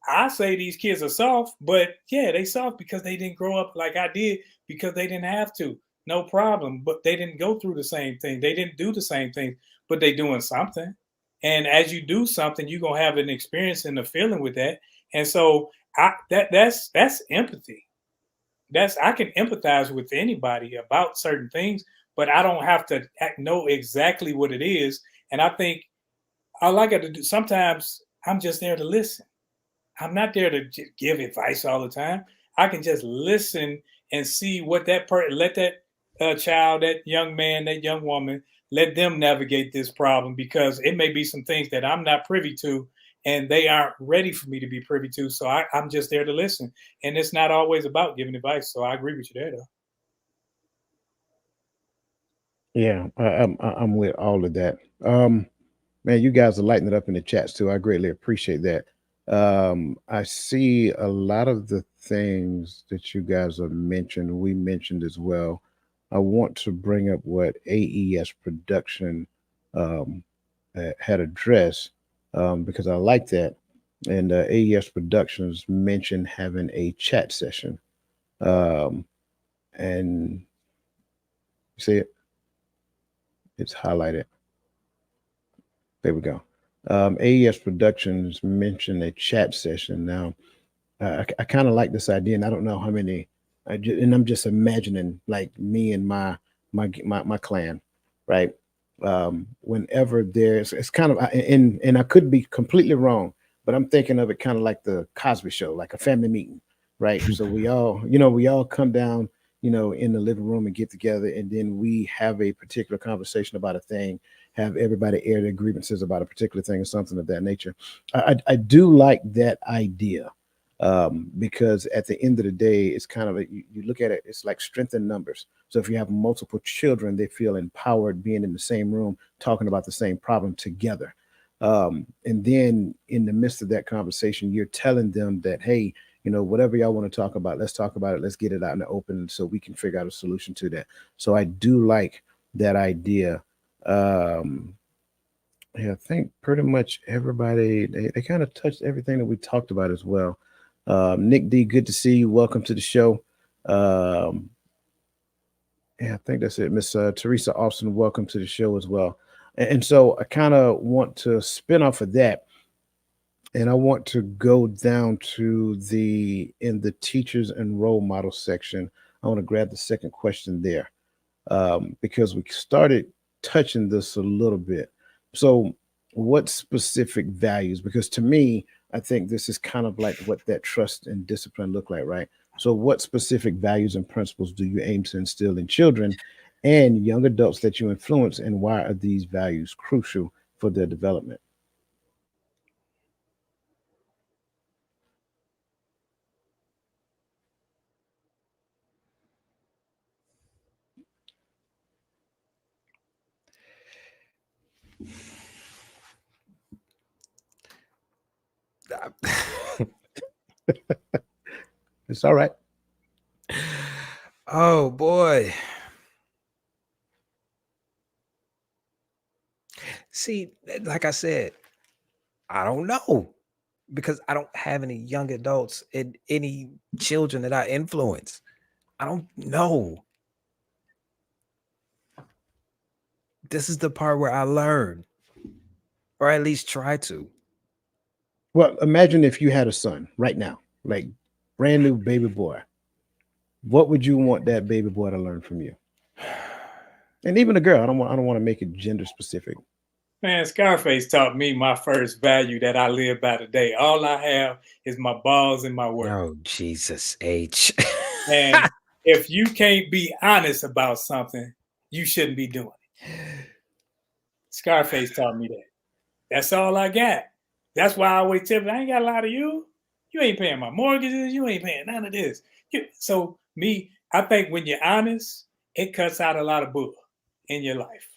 I say these kids are soft, but yeah, they soft because they didn't grow up like I did, because they didn't have to. No problem. But they didn't go through the same thing. They didn't do the same thing, but they doing something. And as you do something, you're gonna have an experience and a feeling with that. And so that's empathy. That's I can empathize with anybody about certain things, but I don't have to know exactly what it is. And I think all I got to do sometimes I'm just there to listen. I'm not there to give advice all the time. I can just listen and see what that person let that child, that young man, that young woman, let them navigate this problem, because it may be some things that I'm not privy to and they aren't ready for me to be privy to. So I'm just there to listen. And it's not always about giving advice. So I agree with you there, though. Yeah, I'm with all of that. Man, you guys are lighting it up in the chats too. I greatly appreciate that. I see a lot of the things that you guys have mentioned, we mentioned as well. I want to bring up what AES production um, had addressed because I like that. And AES Productions mentioned having a chat session. Um, and you see it? It's highlighted. There we go. AES Productions mentioned a chat session. Now, I kind of like this idea, and I don't know how many. And I'm just imagining like me and my clan, right? Whenever there's, it's kind of, and I could be completely wrong, but I'm thinking of it kind of like the Cosby Show, like a family meeting, right? So we all, we all come down, in the living room and get together, and then we have a particular conversation about a thing, have everybody air their grievances about a particular thing or something of that nature. I do like that idea, because at the end of the day, it's kind of you look at it, it's like strength in numbers. So if you have multiple children, they feel empowered being in the same room, talking about the same problem together. And then in the midst of that conversation, you're telling them that, hey, whatever y'all want to talk about, let's talk about it. Let's get it out in the open so we can figure out a solution to that. So I do like that idea. Um, yeah, I think pretty much everybody they kind of touched everything that we talked about as well. Nick D, good to see you. Welcome to the show. Um, yeah, I think that's it. Miss Teresa Austin, welcome to the show as well. And so I kind of want to spin off of that, and I want to go down to the in the teachers and role model section. I want to grab the second question there, because we started touching this a little bit. So, what specific values? Because to me, I think this is kind of like what that trust and discipline look like, right? So, what specific values and principles do you aim to instill in children and young adults that you influence, and why are these values crucial for their development? It's all right. Oh boy. See, like I said, I don't know because I don't have any young adults and any children that I influence. I don't know. This is the part where I learn, or at least try to. Well, imagine if you had a son right now, like brand new baby boy. What would you want that baby boy to learn from you? And even a girl. I don't want to make it gender specific. Man, Scarface taught me my first value that I live by today. All I have is my balls and my word. Oh, Jesus H. And if you can't be honest about something, you shouldn't be doing it. Scarface taught me that. That's all I got. That's why I always tell you, I ain't got a lot of you. You ain't paying my mortgages. You ain't paying none of this. So me, I think when you're honest, it cuts out a lot of bull in your life.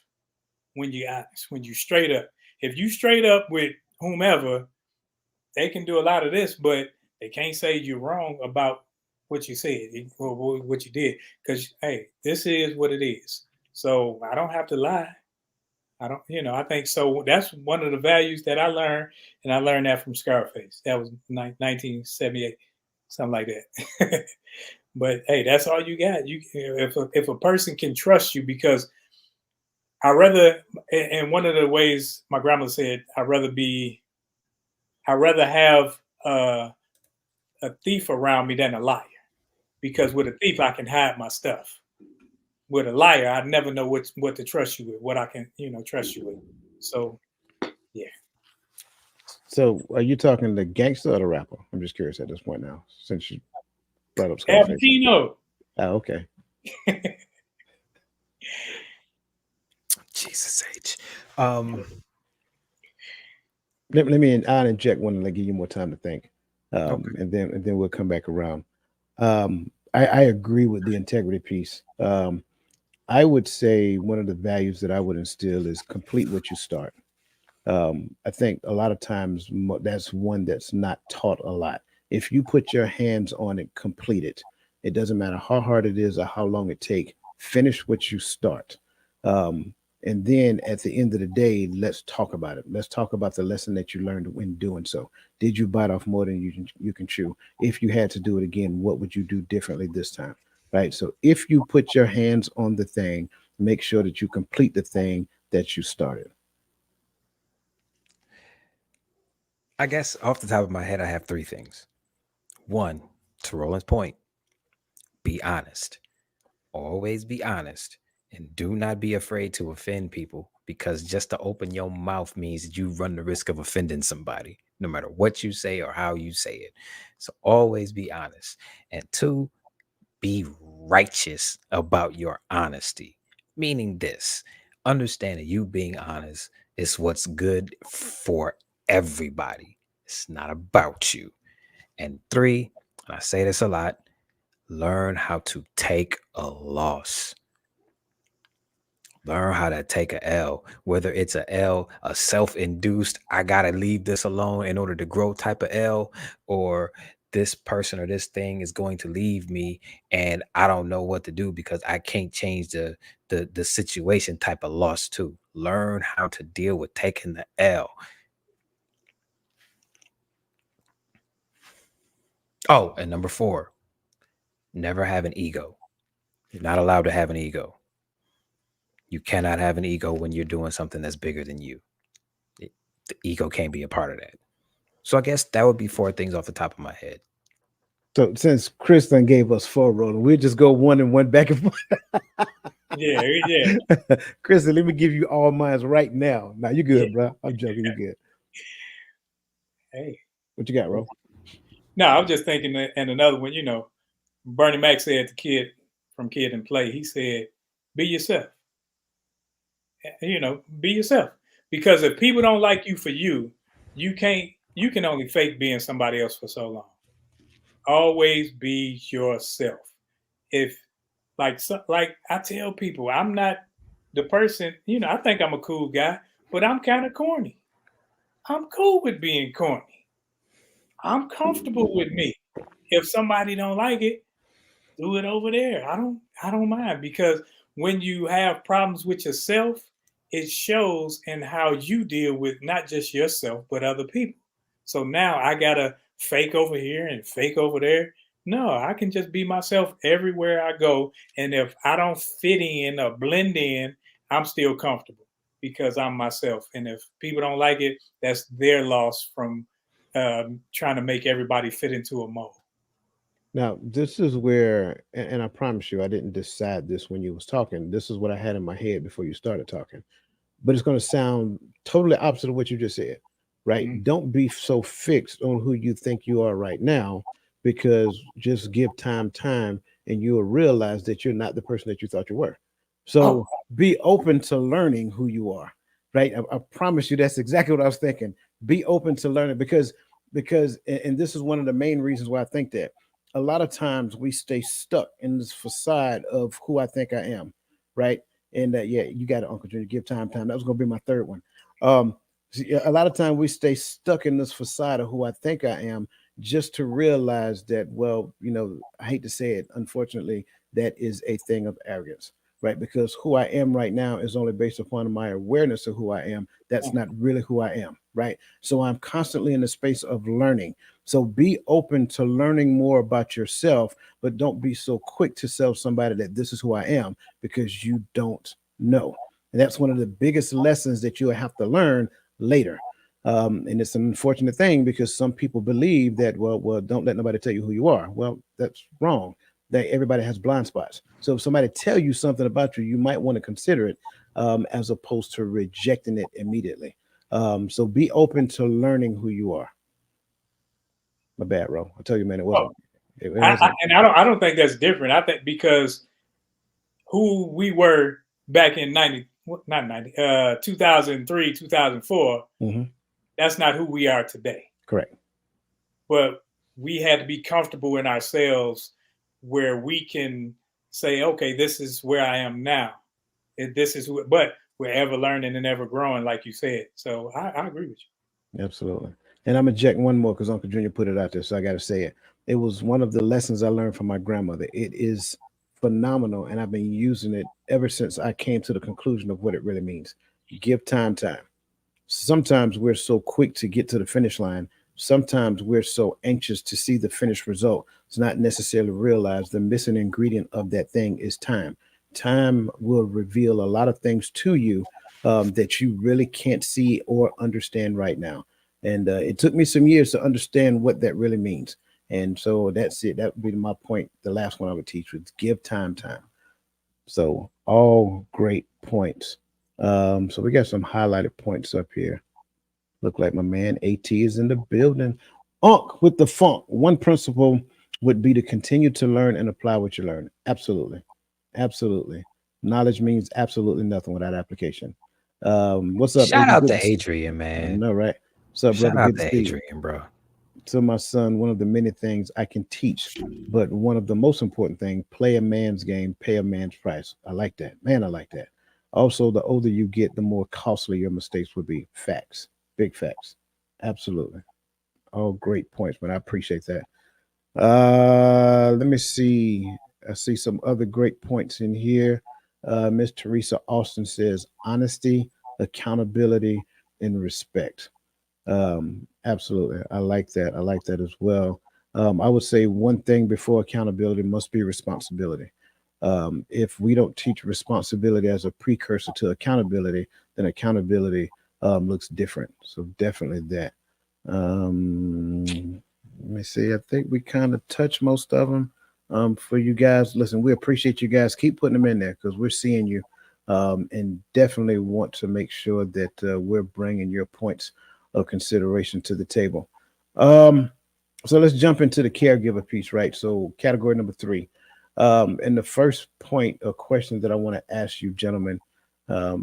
When you're honest, when you straight up. If you straight up with whomever, they can do a lot of this, but they can't say you're wrong about what you said or what you did. Because hey, this is what it is. So I don't have to lie. I don't, I think so. That's one of the values that I learned, and I learned that from Scarface. That was 1978, something like that. But hey, that's all you got. If a person can trust you, because I rather, and one of the ways my grandma said, I'd rather have a thief around me than a liar, because with a thief I can hide my stuff. With a liar, I never know what to trust you with, what I can trust you with. So yeah. So, are you talking the gangster or the rapper? I'm just curious at this point now, since you brought up Al Scarface. Pacino. Oh, okay. Jesus H. Let me I'll inject one and give you more time to think, Okay. and then we'll come back around. I agree with the integrity piece. I would say one of the values that I would instill is complete what you start. I think a lot of times that's one that's not taught a lot. If you put your hands on it, complete it. It doesn't matter how hard it is or how long it take. Finish what you start. And then at the end of the day, let's talk about it. Let's talk about the lesson that you learned when doing so. Did you bite off more than you can chew? If you had to do it again, what would you do differently this time? Right. So if you put your hands on the thing, make sure that you complete the thing that you started. I guess off the top of my head, I have three things. One, to Roland's point, be honest. Always be honest. And do not be afraid to offend people, because just to open your mouth means that you run the risk of offending somebody, no matter what you say or how you say it. So always be honest. And two, be righteous about your honesty. Meaning this, understand that you being honest is what's good for everybody. It's not about you. And three, and I say this a lot, learn how to take a loss. Learn how to take a L, whether it's a L, a self-induced, I gotta leave this alone in order to grow type of L, or this person or this thing is going to leave me and I don't know what to do because I can't change the situation type of loss too. Learn how to deal with taking the L. Oh, and number four, never have an ego. You're not allowed to have an ego. You cannot have an ego when you're doing something that's bigger than you. The ego can't be a part of that. So I guess that would be four things off the top of my head. So since Kristen gave us four rolling, we'll just go one and one back and Yeah, yeah. forth. Kristen, let me give you all mines right now. Now you Yeah. good, bro. I'm joking. You good. Hey. What you got, Ro? No, I was just thinking and another one, Bernie Mac said to Kid from Kid and Play, he said, be yourself. Be yourself. Because if people don't like you for you, you can only fake being somebody else for so long. Always be yourself. If like I tell people, I'm not the person, I think I'm a cool guy, but I'm kind of corny. I'm cool with being corny. I'm comfortable with me. If somebody don't like it, do it over there. I don't mind, because when you have problems with yourself, it shows in how you deal with not just yourself but other people. So now I gotta fake over here and fake over there. No, I can just be myself everywhere I go. And if I don't fit in or blend in, I'm still comfortable because I'm myself. And if people don't like it, that's their loss from trying to make everybody fit into a mold. Now, this is where, and I promise you, I didn't decide this when you was talking. This is what I had in my head before you started talking. But it's going to sound totally opposite of what you just said, right? Mhm. Don't be so fixed on who you think you are right now, because just give time, and you'll realize that you're not the person that you thought you were. Oh, So be open to learning who you are, right? I promise you that's exactly what I was thinking. Be open to learning, because and this is one of the main reasons why I think that a lot of times we stay stuck in this facade of who I think I am, right? And yeah, you got it, Uncle Junior. Give time. That was going to be my third one. See, a lot of time we stay stuck in this facade of who I think I am, just to realize that, well, I hate to say it, unfortunately, that is a thing of arrogance, right? Because who I am right now is only based upon my awareness of who I am. That's not really who I am, right? So I'm constantly in the space of learning. So be open to learning more about yourself, but don't be so quick to tell somebody that this is who I am, because you don't know. And that's one of the biggest lessons that you'll have to learn later. And it's an unfortunate thing, because some people believe that, well, don't let nobody tell you who you are. Well, that's wrong. That everybody has blind spots. So if somebody tell you something about you, you might want to consider it, as opposed to rejecting it immediately. So be open to learning who you are. My bad, Ro. I tell you, man, it oh. wasn't. It wasn't. And I don't think that's different. I think because who we were back in 90, not 90, 2003, 2004, Mm-hmm. that's not who we are today. Correct. But we had to be comfortable in ourselves where we can say, okay, this is where I am now. This is who, but we're ever learning and ever growing, like you said. So I agree with you. Absolutely. And I'm injecting one more because Uncle Junior put it out there, so I got to say it. It was one of the lessons I learned from my grandmother. It is phenomenal, and I've been using it ever since I came to the conclusion of what it really means. Give time, time. Sometimes we're so quick to get to the finish line. Sometimes we're so anxious to see the finished result. It's not necessarily realize the missing ingredient of that thing is time. Time will reveal a lot of things to you that you really can't see or understand right now. And it took me some years to understand what that really means. And so that's it. That would be my point. The last one I would teach was give time, time. So all great points. So we got some highlighted points up here. Look like my man AT is in the building. Unk with the funk. One principle would be to continue to learn and apply what you learn. Absolutely. Absolutely. Knowledge means absolutely nothing without application. What's up, Shout AD? out Good to to see Adrian, you. I man. know, right? What's up, Shout brother? out Good to to see you. Adrian, bro. To my son, one of the many things I can teach, but one of the most important things, play a man's game, pay a man's price. I like that. Man, I like that. Also, the older you get, the more costly your mistakes would be. Facts. Big facts. Absolutely. All great points, but I appreciate that. Let me see. I see some other great points in here. Miss Teresa Austin says honesty, accountability, and respect. Absolutely. I like that. I like that as well. I would say one thing before accountability must be responsibility. If we don't teach responsibility as a precursor to accountability, then accountability looks different. So definitely that. Um, let me see. I think we kind of touched most of them. For you guys, listen, we appreciate you guys. Keep putting them in there because we're seeing you, and definitely want to make sure that we're bringing your points of consideration to the table. Um, so let's jump into the caregiver piece, right? So category number three. And the first point or question that I want to ask you, gentlemen,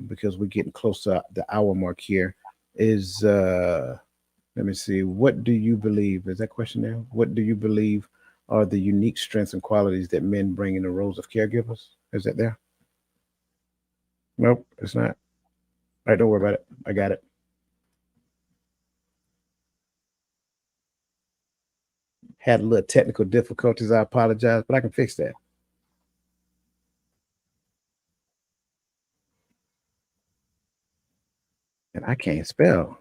because we're getting close to the hour mark here, is let me see. What do you believe? Is that question there? What do you believe are the unique strengths and qualities that men bring in the roles of caregivers? Is that there? Nope, it's not. All right, don't worry about it. I got it. Had a little technical difficulties. I apologize, but I can fix that. And I can't spell.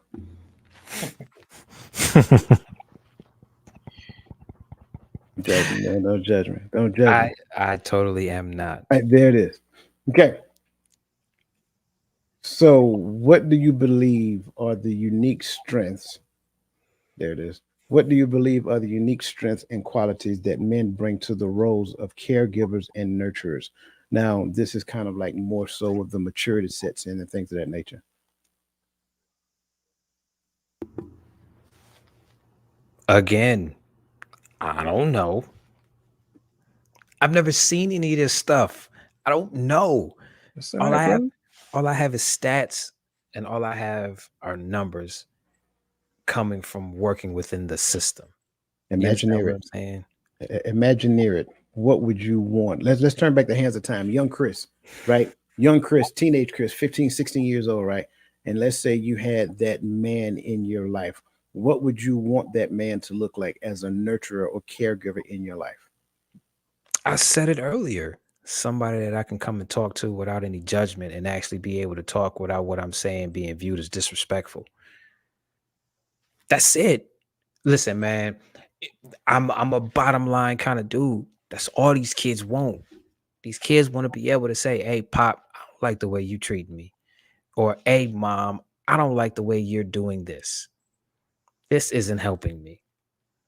Judgment, man. Don't judge me. Don't judge me. I totally am not. All right, there it is. Okay. So, what do you believe are the unique strengths? There it is. What do you believe are the unique strengths and qualities that men bring to the roles of caregivers and nurturers? Now, this is kind of like more so of the maturity sets in and things of that nature. Again, I don't know. I've never seen any of this stuff. I don't know. That's all All right, I have brother. all I have is stats and all I have are numbers coming from working within the system. You understand Imagineer what it. I'm saying? Imagineer it. What would you want? Let's turn back the hands of time. Young Chris, right? Young Chris, teenage Chris, 15, 16 years old, right? And let's say you had that man in your life. What would you want that man to look like as a nurturer or caregiver in your life? I said it earlier. Somebody that I can come and talk to without any judgment and actually be able to talk without what I'm saying being viewed as disrespectful. That's it. Listen, man, it- I'm a bottom line kind of dude. That's all these kids want. These kids want to be able to say, "Hey, pop, I don't like the way you treat me," or "Hey, mom, I don't like the way you're doing this. This isn't helping me."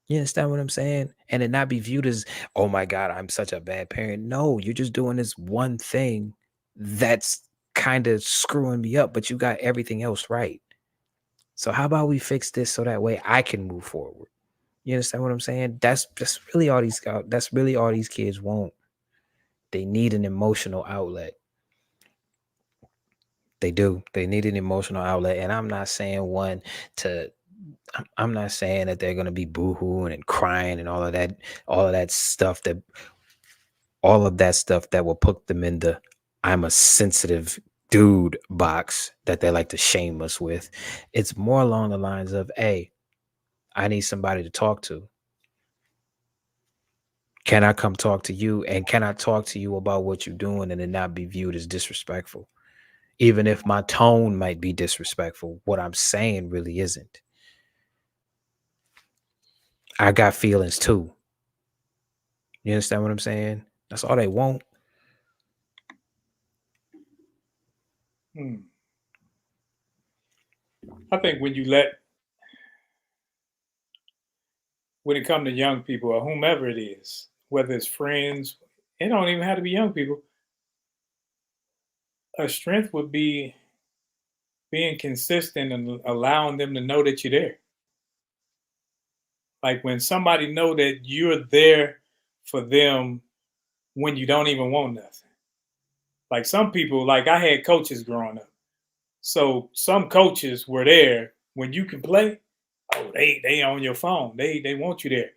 You understand what I'm saying? And it not be viewed as, "Oh my God, I'm such a bad parent." No, you're just doing this one thing that's kind of screwing me up, but you got everything else right. So how about we fix this so that way I can move forward? You understand what I'm saying? That's really all these kids want. They need an emotional outlet. They do. They need an emotional outlet. And I'm not saying one to I'm not saying that they're gonna be boohooing and crying and all of that stuff that all of that stuff that will put them in the I'm a sensitive dude box that they like to shame us with. It's more along the lines of, hey, I need somebody to talk to. Can I come talk to you? And can I talk to you about what you're doing and it not be viewed as disrespectful? Even if my tone might be disrespectful, what I'm saying really isn't. I got feelings too. You understand what I'm saying? That's all they want. Hmm. I think when it comes to young people or whomever it is, whether it's friends, it don't even have to be young people. A strength would be being consistent and allowing them to know that you're there. Like when somebody know that you're there for them when you don't even want nothing. Like some people, like I had coaches growing up. So some coaches were there when you can play. Oh, they on your phone. They want you there.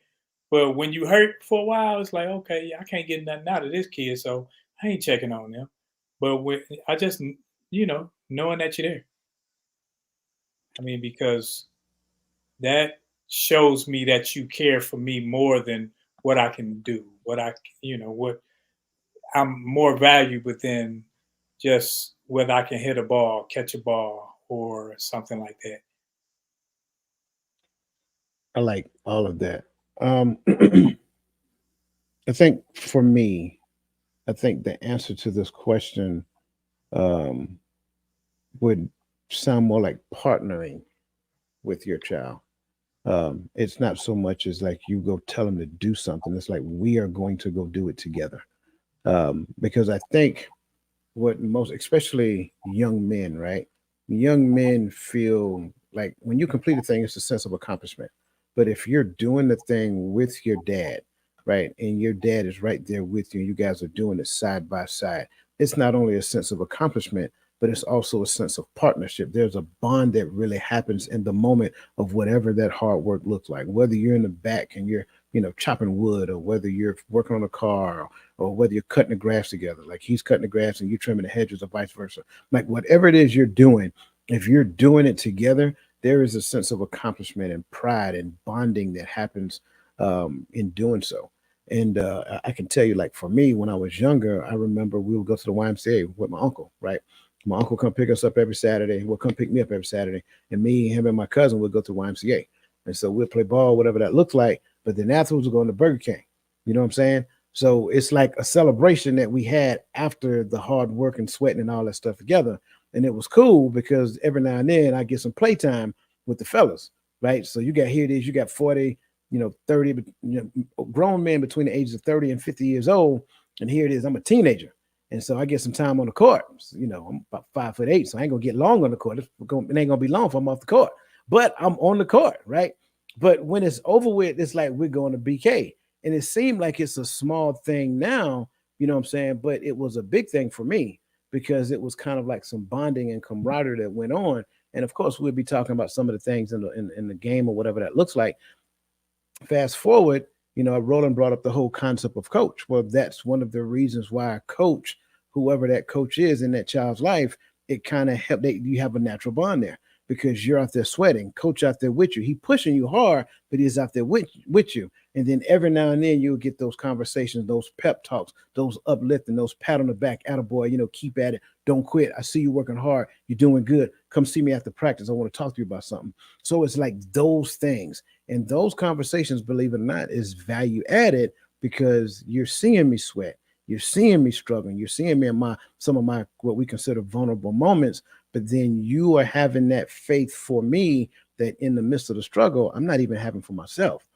But when you hurt for a while, it's like, okay, I can't get nothing out of this kid, so I ain't checking on them. But when I just, knowing that you're there. I mean, because that shows me that you care for me more than what I can do, what I'm more valuable than just whether I can hit a ball, catch a ball, or something like that. I like all of that. I think for me, I think the answer to this question um, would sound more like partnering with your child. It's not so much as like you go tell them to do something. It's like we are going to go do it together. Because I think what most, especially young men, right? Young men feel like when you complete a thing, it's a sense of accomplishment. But if you're doing the thing with your dad, right, and your dad is right there with you, and you guys are doing it side by side, it's not only a sense of accomplishment, but it's also a sense of partnership. There's a bond that really happens in the moment of whatever that hard work looks like. Whether you're in the back and you're, chopping wood, or whether you're working on a car, or whether you're cutting the grass together, like he's cutting the grass and you trimming the hedges, or vice versa. Like whatever it is you're doing, if you're doing it together, there is a sense of accomplishment and pride and bonding that happens in doing so. And I can tell you, like for me, when I was younger, I remember we would go to the YMCA with my uncle, right? My uncle come pick us up every Saturday. Will come pick me up every Saturday, and me, him, and my cousin would go to YMCA, and so we'll play ball, whatever that looks like. But then afterwards, we're going to Burger King. You know what I'm saying? So it's like a celebration that we had after the hard work and sweating and all that stuff together. And it was cool because every now and then I get some playtime with the fellas, right? So you got here it is, you got 40, 30, grown men between the ages of 30 and 50 years old. And here it is, I'm a teenager. And so I get some time on the court. So, I'm about 5'8", so I ain't gonna get long on the court. It ain't gonna be long if I'm off the court, but I'm on the court, right? But when it's over with, it's like we're going to BK. And it seemed like it's a small thing now, you know what I'm saying? But it was a big thing for me because it was kind of like some bonding and camaraderie that went on. And of course, we'll be talking about some of the things in the game or whatever that looks like. Fast forward, Roland brought up the whole concept of coach. Well, that's one of the reasons why a coach, whoever that coach is in that child's life, it kind of help you have a natural bond there because you're out there sweating, coach out there with you. He pushing you hard, but he's out there with you. And then every now and then you'll get those conversations, those pep talks, those uplifting, those pat on the back, attaboy, keep at it. Don't quit. I see you working hard. You're doing good. Come see me after practice. I want to talk to you about something. So it's like those things. And those conversations, believe it or not, is value added because you're seeing me sweat. You're seeing me struggling. You're seeing me in some of my what we consider vulnerable moments. But then you are having that faith for me that in the midst of the struggle, I'm not even having for myself.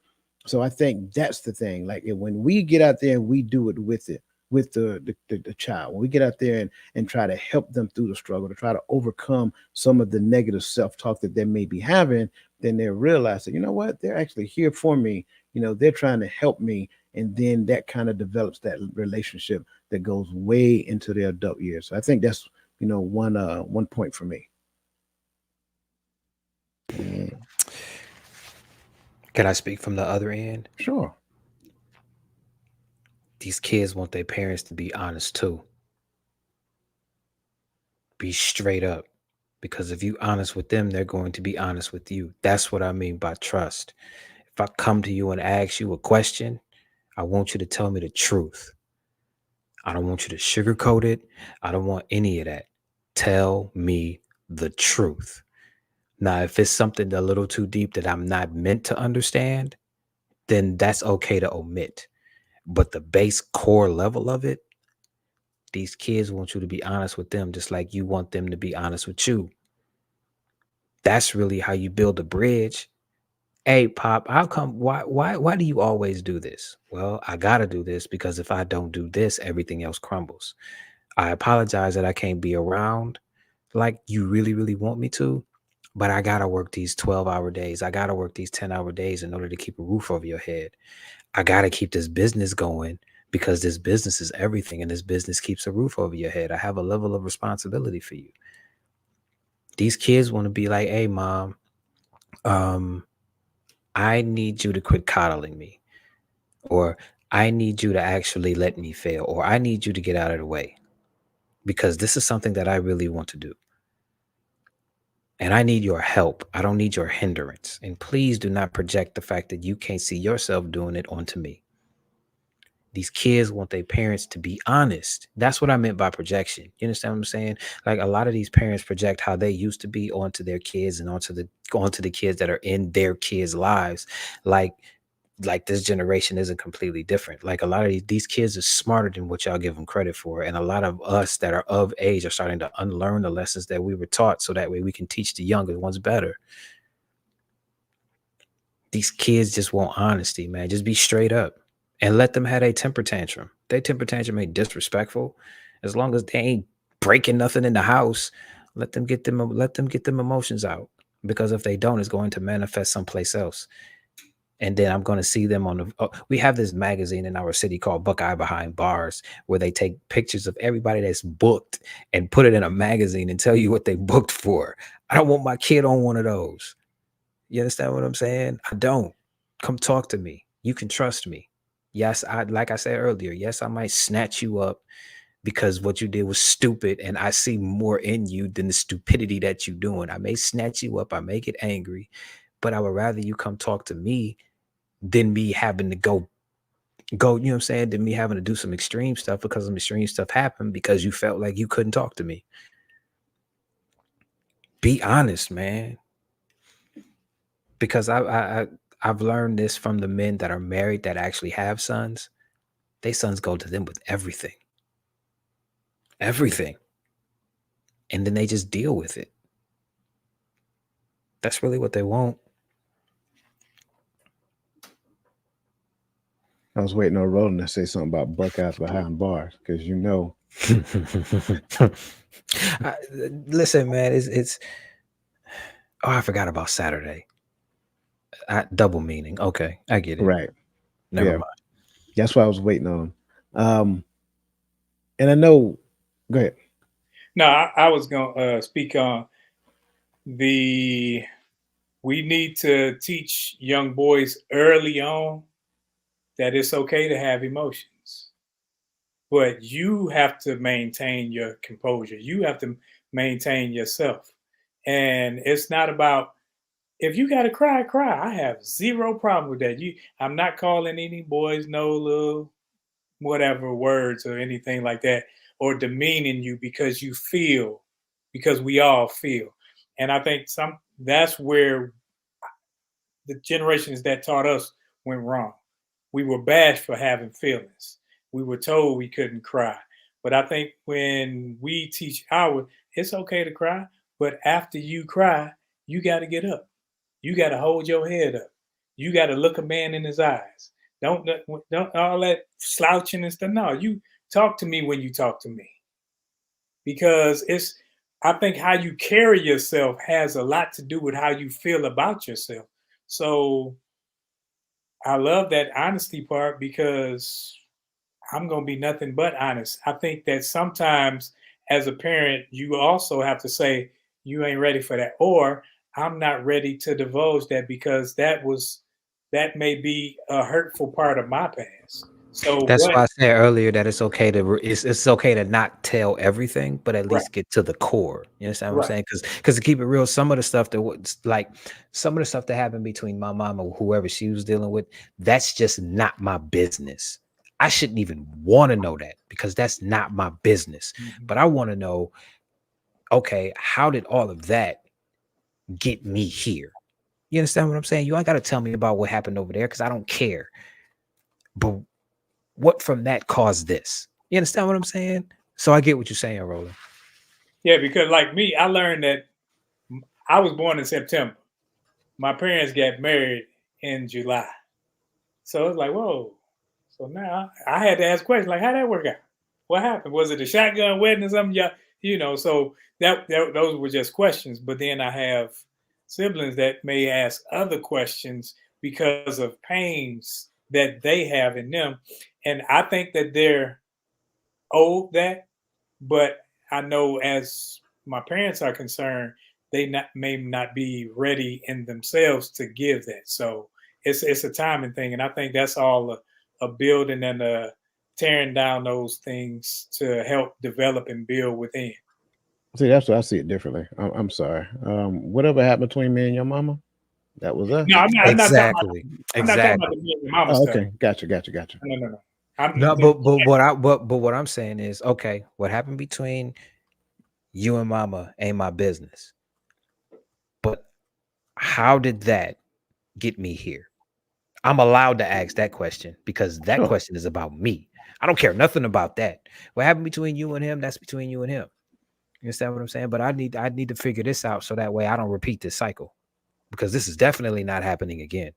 So I think that's the thing. Like when we get out there and we do it with the child, when we get out there and try to help them through the struggle, to try to overcome some of the negative self-talk that they may be having, then they realize that, you know what, they're actually here for me. They're trying to help me. And then that kind of develops that relationship that goes way into their adult years. So I think one point for me. And Can I speak from the other end? sure. These kids want their parents to be honest too. Be straight up. Because if you honest with them, they're going to be honest with you. That's what I mean by trust. If I come to you and ask you a question, I want you to tell me the truth. I don't want you to sugarcoat it. I don't want any of that. Tell me the truth. Now, if it's something a little too deep that I'm not meant to understand, then that's okay to omit. But the base core level of it, these kids want you to be honest with them just like you want them to be honest with you. That's really how you build a bridge. Hey, Pop, how come why do you always do this? Well, I gotta do this because if I don't do this, everything else crumbles. I apologize that I can't be around like you really, really want me to, but I gotta work these 12-hour days. I gotta work these 10-hour days in order to keep a roof over your head. I gotta keep this business going because this business is everything and this business keeps a roof over your head. I have a level of responsibility for you. These kids want to be like, hey, mom, um, I need you to quit coddling me, or I need you to actually let me fail, or I need you to get out of the way because this is something that I really want to do. And I need your help. I don't need your hindrance. And please do not project the fact that you can't see yourself doing it onto me. These kids want their parents to be honest. That's what I meant by projection. You understand what I'm saying? Like a lot of these parents project how they used to be onto their kids and onto the kids that are in their kids' lives. Like this generation isn't completely different. Like a lot of these kids are smarter than what y'all give them credit for. And a lot of us that are of age are starting to unlearn the lessons that we were taught so that way we can teach the younger ones better. These kids just want honesty, man. Just be straight up and let them have a temper tantrum. Their temper tantrum ain't disrespectful. As long as they ain't breaking nothing in the house, let them get them emotions out. Because if they don't, it's going to manifest someplace else. And then I'm going to see them on we have this magazine in our city called Buckeye Behind Bars, where they take pictures of everybody that's booked and put it in a magazine and tell you what they booked for. I don't want my kid on one of those. You understand what I'm saying? I don't. Come talk to me. You can trust me. Yes, like I said earlier, yes, I might snatch you up because what you did was stupid and I see more in you than the stupidity that you're doing. I may snatch you up, I may get angry, but I would rather you come talk to me than me having to go, you know what I'm saying? Than me having to do some extreme stuff because some extreme stuff happened because you felt like you couldn't talk to me. Be honest, man. Because I've learned this from the men that are married that actually have sons. They sons go to them with everything. Everything. And then they just deal with it. That's really what they want. I was waiting on Roland to say something about Buckeyes Behind Bars because Listen, man, it's oh, I forgot about Saturday. Double meaning. Okay, I get it. right. Never Yeah, mind. that's why I was waiting on him. And I know. Go ahead. No, I was going to speak on we need to teach young boys early on that it's okay to have emotions, but you have to maintain your composure. You have to maintain yourself. And it's not about, if you got to cry, cry. I have zero problem with that. I'm not calling any boys no little whatever words or anything like that, or demeaning you because you feel, because we all feel. And I think that's where the generations that taught us went wrong. We were bashed for having feelings. We were told we couldn't cry. But I think when we teach it's okay to cry, but after you cry, you got to get up. You got to hold your head up. You got to look a man in his eyes. Don't all that slouching and stuff. No, you talk to me when you talk to me, because I think how you carry yourself has a lot to do with how you feel about yourself. So I love that honesty part because I'm going to be nothing but honest. I think that sometimes as a parent, you also have to say, you ain't ready for that. Or I'm not ready to divulge that because that may be a hurtful part of my past. So That's what why I said earlier that it's okay to it's okay to not tell everything, but at right, least get to the core. You understand what I'm right. saying? Because to keep it real, some of the stuff that was like some of the stuff that happened between my mom and whoever she was dealing with, that's just not my business. I shouldn't even want to know that because that's not my business. Mhm. But I want to know, okay, how did all of that get me here? You understand what I'm saying? You ain't got to tell me about what happened over there because I don't care. But what from that caused this? You understand what I'm saying? So I get what you're saying, Roland. Yeah, because like me, I learned that I was born in September. My parents got married in July. So it's like, whoa. So now I had to ask questions like, how that work out? What happened? Was it a shotgun wedding or something? Yeah, so that those were just questions. But then I have siblings that may ask other questions because of pains that they have in them. And I think that they're owed that, but I know as my parents are concerned, they may not be ready in themselves to give that. So it's a timing thing, and I think that's all a building and a tearing down those things to help develop and build within. See, that's what I see it differently. I'm sorry. Whatever happened between me and your mama, that was No, us. I'm not talking about Exactly. I'm not talking about Exactly. the me and your mama Oh, stuff. okay. Gotcha. No, no, no. I'm No, but what I'm saying is, okay, what happened between you and mama ain't my business. But how did that get me here? I'm allowed to ask that question because that Sure. question is about me. I don't care nothing about that. What happened between you and him, that's between you and him. You understand what I'm saying? But I need to figure this out so that way I don't repeat this cycle because this is definitely not happening again.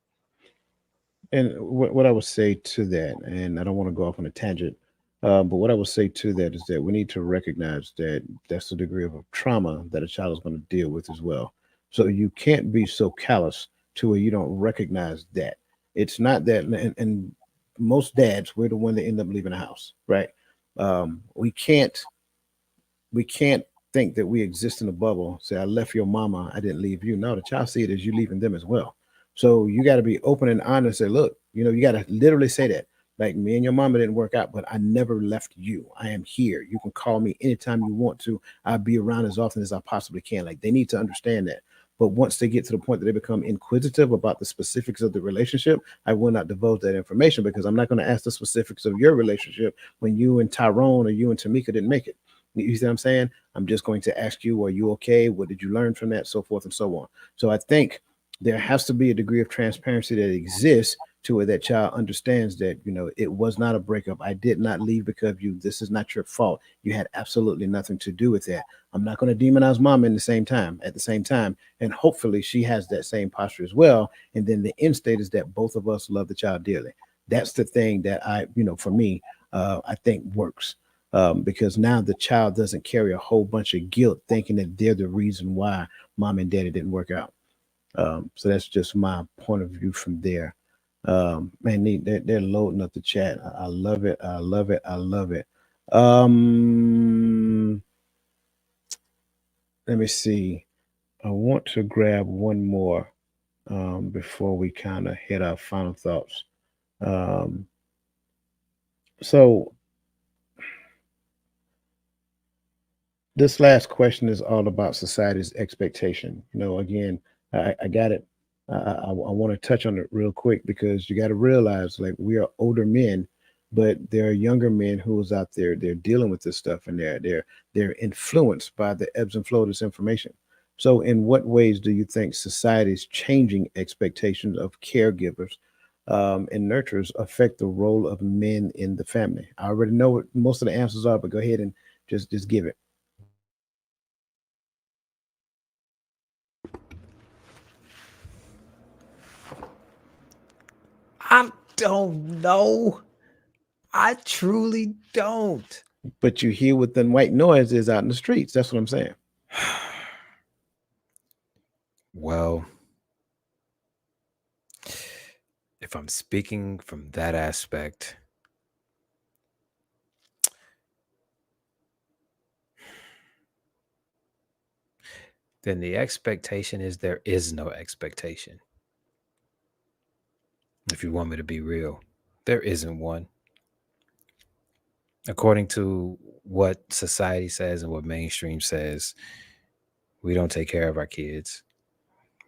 And what I would say to that, and I don't want to go off on a tangent, but what I would say to that is that we need to recognize that that's the degree of trauma that a child is going to deal with as well. So you can't be so callous to where you don't recognize that. It's not that, and most dads, we're the one that end up leaving the house, right? We can't think that we exist in a bubble. Say, I left your mama, I didn't leave you. No, the child see it as you leaving them as well. So you got to be open and honest and say, look, you got to literally say that. Like, me and your mama didn't work out, but I never left you. I am here. You can call me anytime you want to. I'll be around as often as I possibly can. Like, they need to understand that. But once they get to the point that they become inquisitive about the specifics of the relationship, I will not divulge that information because I'm not going to ask the specifics of your relationship when you and Tyrone or you and Tamika didn't make it. You see what I'm saying? I'm just going to ask you, are you okay? What did you learn from that? So forth and so on. So I think there has to be a degree of transparency that exists to where that child understands that, it was not a breakup. I did not leave because of you. This is not your fault. You had absolutely nothing to do with that. I'm not going to demonize mom at the same time. And hopefully she has that same posture as well. And then the end state is that both of us love the child dearly. That's the thing that for me, I think works, because now the child doesn't carry a whole bunch of guilt thinking that they're the reason why mom and daddy didn't work out. So that's just my point of view from there. Man, they're loading up the chat. I love it. I love it. I love it. Um, Let me see. I want to grab one more before we kind of hit our final thoughts. Um, so this last question is all about society's expectation. Again, I got it. I want to touch on it real quick because you got to realize, like, we are older men, but there are younger men who's out there. They're dealing with this stuff, and they're influenced by the ebbs and flows of this information. So, in what ways do you think society's changing expectations of caregivers and nurturers affect the role of men in the family? I already know what most of the answers are, but go ahead and just give it. I don't know. I truly don't. But you hear what the white noise is out in the streets. That's what I'm saying. Well, if I'm speaking from that aspect, then the expectation is there is no expectation. If you want me to be real, there isn't one. According to what society says and what mainstream says, we don't take care of our kids.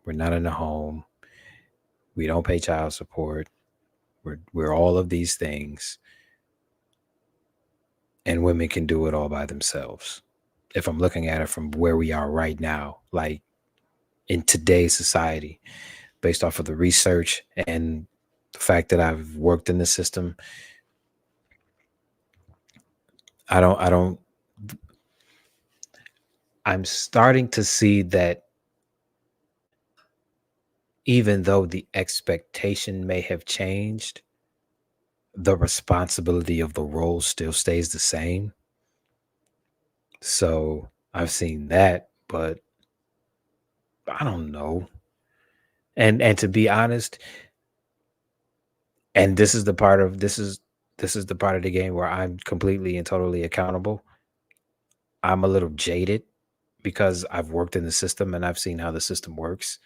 We're not in a home. We don't pay child support. We're all of these things. And women can do it all by themselves. If I'm looking at it from where we are right now, like in today's society, based off of the research and the fact that I've worked in the system, I don't, I'm starting to see that even though the expectation may have changed, the responsibility of the role still stays the same. So I've seen that, but I don't know. And to be honest, and this is the part of the game where I'm completely and totally accountable. I'm a little jaded because I've worked in the system and I've seen how the system works.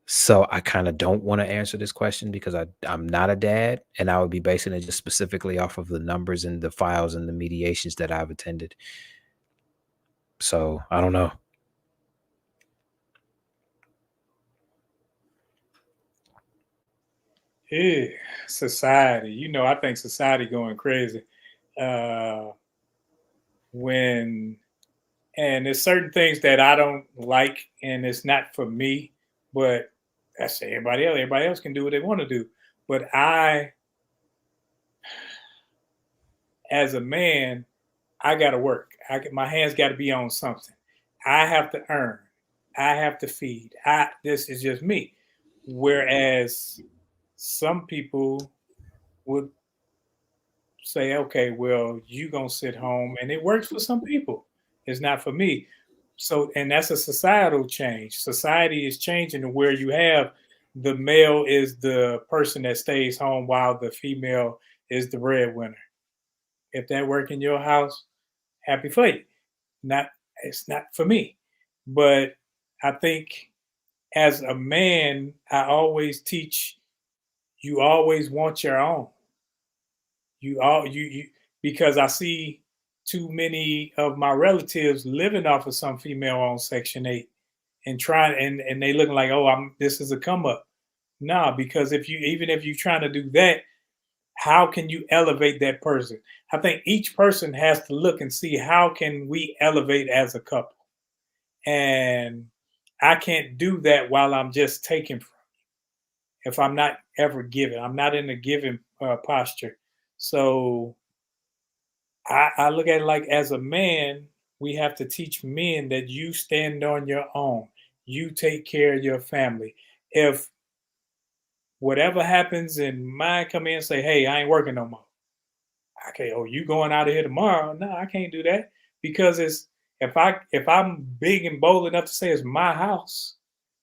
So I kind of don't want to answer this question because I'm not a dad, and I would be basing it just specifically off of the numbers and the files and the mediations that I've attended. So I don't know. Yeah, society. I think society going crazy. Uh, when and there's certain things that I don't like, and it's not for me. But that's everybody else. Everybody else can do what they want to do. But as a man, I got to work. My hands got to be on something. I have to earn. I have to feed. This is just me. Whereas some people would say, okay, well, you gonna sit home, and it works for some people. It's not for me. So, and that's a societal change. Society is changing to where you have the male is the person that stays home while the female is the breadwinner. If that work in your house, happy for you. Not, it's not for me. But I think as a man, I always teach you always want your own. You because I see too many of my relatives living off of some female on Section 8 and trying and they looking like, oh, I'm this is a come up. Nah, because if you're trying to do that, how can you elevate that person? I think each person has to look and see how can we elevate as a couple. And I can't do that while I'm just taking from if I'm not ever giving. I'm not in a giving posture. So I look at it like as a man, we have to teach men that you stand on your own. You take care of your family. If whatever happens and mine come in and say, hey, I ain't working no more. Okay, oh, you going out of here tomorrow? No, I can't do that because it's if I'm big and bold enough to say it's my house,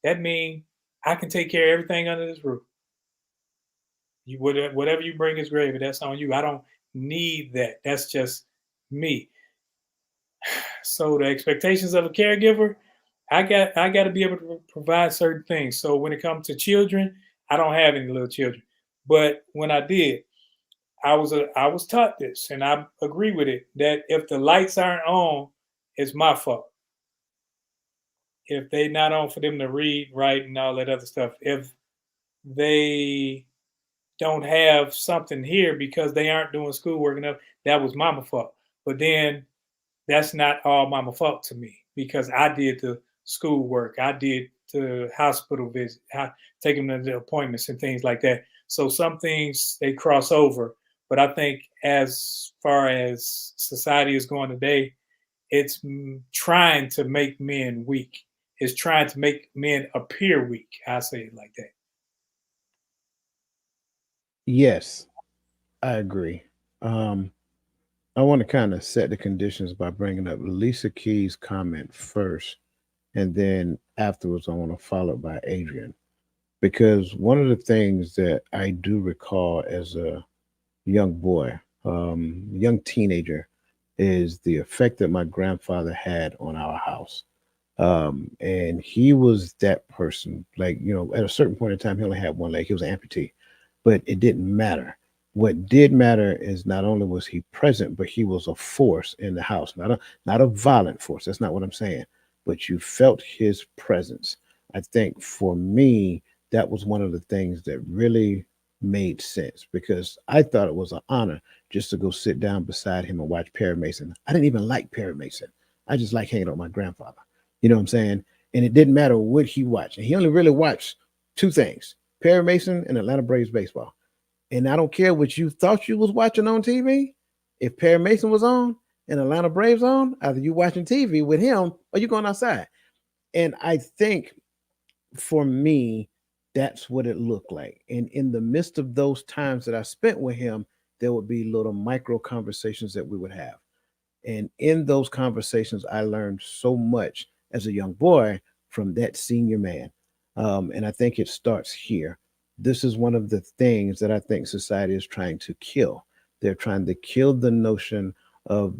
that means I can take care of everything under this roof. You whatever you bring is gravy. That's on you. I don't need that. That's just me. So the expectations of a caregiver, I got to be able to provide certain things. So when it comes to children, I don't have any little children, but when I did, I was taught this, and I agree with it that if the lights aren't on, it's my fault. If they not on for them to read, write, and all that other stuff. If they don't have something here because they aren't doing schoolwork enough, that was mama fault. But then that's not all mama fault to me because I did the schoolwork, I did the hospital visit, taking them to the appointments and things like that. So some things they cross over, but I think as far as society is going today, it's trying to make men weak. It's trying to make men appear weak. I say it like that. Yes, I agree. Um, I want to kind of set the conditions by bringing up Lisa Key's comment first, and then afterwards, I want to follow by Adrian. Because one of the things that I do recall as a young boy, young teenager, is the effect that my grandfather had on our house. And he was that person. Like, at a certain point in time, he only had one leg. He was an amputee, but it didn't matter. What did matter is not only was he present, but he was a force in the house, not a violent force. That's not what I'm saying, but you felt his presence. I think for me, that was one of the things that really made sense because I thought it was an honor just to go sit down beside him and watch Perry Mason. I didn't even like Perry Mason. I just like hanging out with my grandfather. You know what I'm saying? And it didn't matter what he watched. And he only really watched two things: Perry Mason and Atlanta Braves baseball. And I don't care what you thought you was watching on TV. If Perry Mason was on and Atlanta Braves on, either you watching TV with him or you going outside. And I think for me, that's what it looked like. And in the midst of those times that I spent with him, there would be little micro conversations that we would have. And in those conversations, I learned so much as a young boy from that senior man. And I think it starts here. This is one of the things that I think society is trying to kill. They're trying to kill the notion of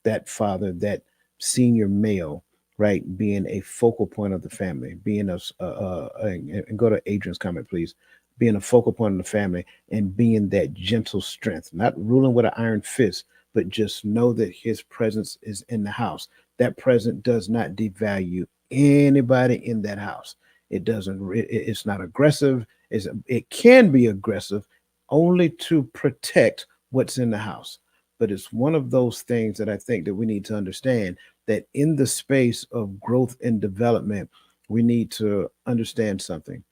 that father, that senior male, right, being a focal point of the family, being and go to Adrian's comment, please, being a focal point of the family and being that gentle strength, not ruling with an iron fist, but just know that his presence is in the house. That presence does not devalue anybody in that house. It doesn't, it's not aggressive. It can be aggressive only to protect what's in the house. But it's one of those things that I think that we need to understand that in the space of growth and development, we need to understand something.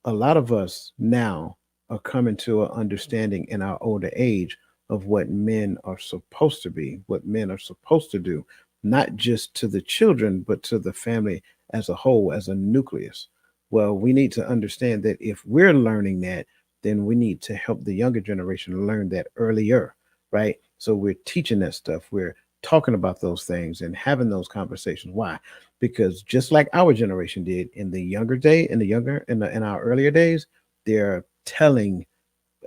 A lot of us now are coming to an understanding in our older age of what men are supposed to be, what men are supposed to do, not just to the children, but to the family as a whole, as a nucleus. Well, we need to understand that if we're learning that, then we need to help the younger generation learn that earlier, right? So we're teaching that stuff. We're talking about those things and having those conversations. Why? Because just like our generation did in the younger day, in our earlier days, they're telling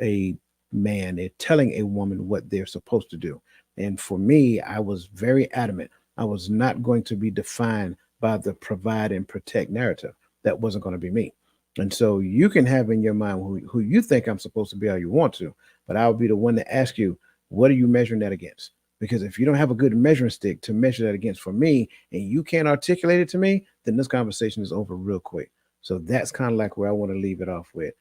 a man, they're telling a woman what they're supposed to do. And for me, I was very adamant. I was not going to be defined by the provide and protect narrative. That wasn't going to be me. And so you can have in your mind who you think I'm supposed to be all you want to, but I'll be the one to ask you, what are you measuring that against? Because if you don't have a good measuring stick to measure that against for me, and you can't articulate it to me, then this conversation is over real quick. So that's kind of like where I want to leave it off with,